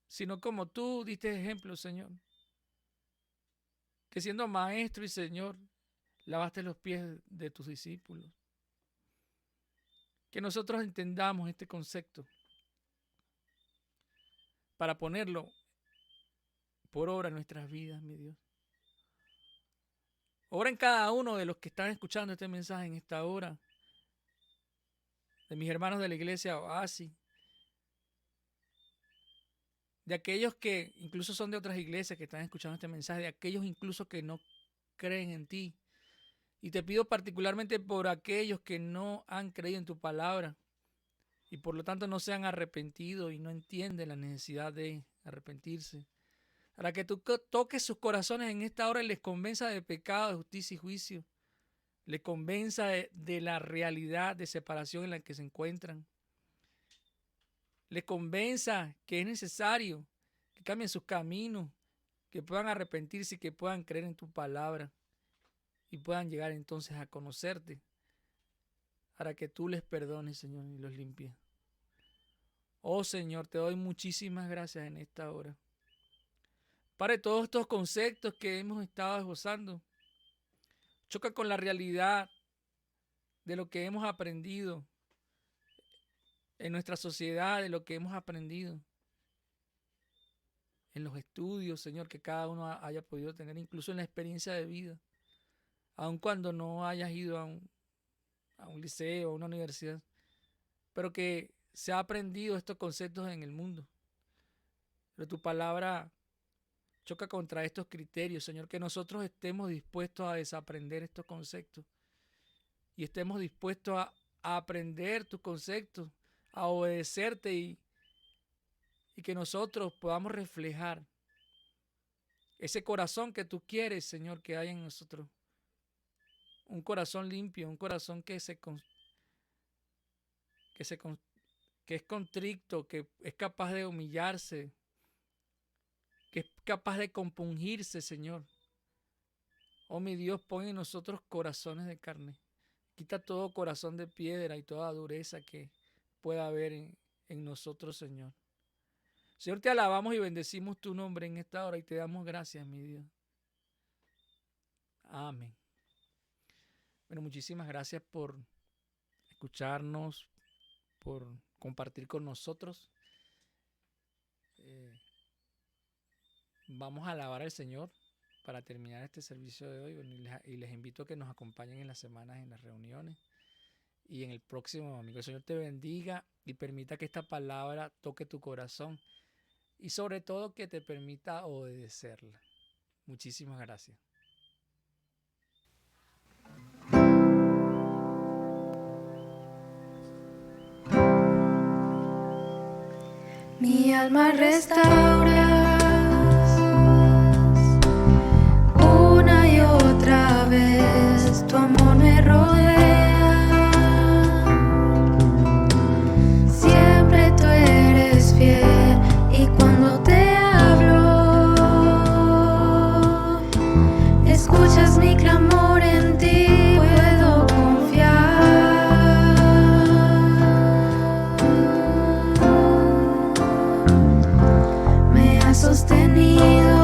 sino como tú diste ejemplo, Señor, que siendo maestro y Señor, lavaste los pies de tus discípulos. Que nosotros entendamos este concepto para ponerlo por obra en nuestras vidas, mi Dios. Obra en cada uno de los que están escuchando este mensaje en esta hora, de mis hermanos de la iglesia Oasis, de aquellos que incluso son de otras iglesias que están escuchando este mensaje, de aquellos incluso que no creen en ti. Y te pido particularmente por aquellos que no han creído en tu palabra y por lo tanto no se han arrepentido y no entienden la necesidad de arrepentirse. Para que tú toques sus corazones en esta hora y les convenza de pecado, de justicia y juicio. Les convenza de la realidad de separación en la que se encuentran. Les convenza que es necesario que cambien sus caminos, que puedan arrepentirse y que puedan creer en tu palabra y puedan llegar entonces a conocerte para que tú les perdones, Señor, y los limpies. Oh Señor, te doy muchísimas gracias en esta hora. Padre, todos estos conceptos que hemos estado esbozando chocan con la realidad de lo que hemos aprendido en nuestra sociedad, de lo que hemos aprendido en los estudios, Señor, que cada uno haya podido tener, incluso en la experiencia de vida, aun cuando no hayas ido a un liceo o a una universidad, pero que se ha aprendido estos conceptos en el mundo. Pero tu palabra choca contra estos criterios, Señor, que nosotros estemos dispuestos a desaprender estos conceptos y estemos dispuestos a aprender tus conceptos, a obedecerte y que nosotros podamos reflejar ese corazón que tú quieres, Señor, que haya en nosotros. Un corazón limpio, un corazón que es contrito, que es capaz de humillarse, que es capaz de compungirse, Señor. Oh mi Dios, pon en nosotros corazones de carne. Quita todo corazón de piedra y toda dureza que pueda haber en nosotros, Señor. Señor, te alabamos y bendecimos tu nombre en esta hora y te damos gracias, mi Dios. Amén. Bueno, muchísimas gracias por escucharnos, por compartir con nosotros. Vamos a alabar al Señor para terminar este servicio de hoy. Bueno, y les invito a que nos acompañen en las semanas, en las reuniones y en el próximo domingo. El Señor te bendiga y permita que esta palabra toque tu corazón y sobre todo que te permita obedecerla. Muchísimas gracias. Mi alma restauras una y otra vez, tu amor me rodea, siempre tú eres fiel y cuando te hablo, escuchas mi clamor, en ti puedo confiar. Sostenido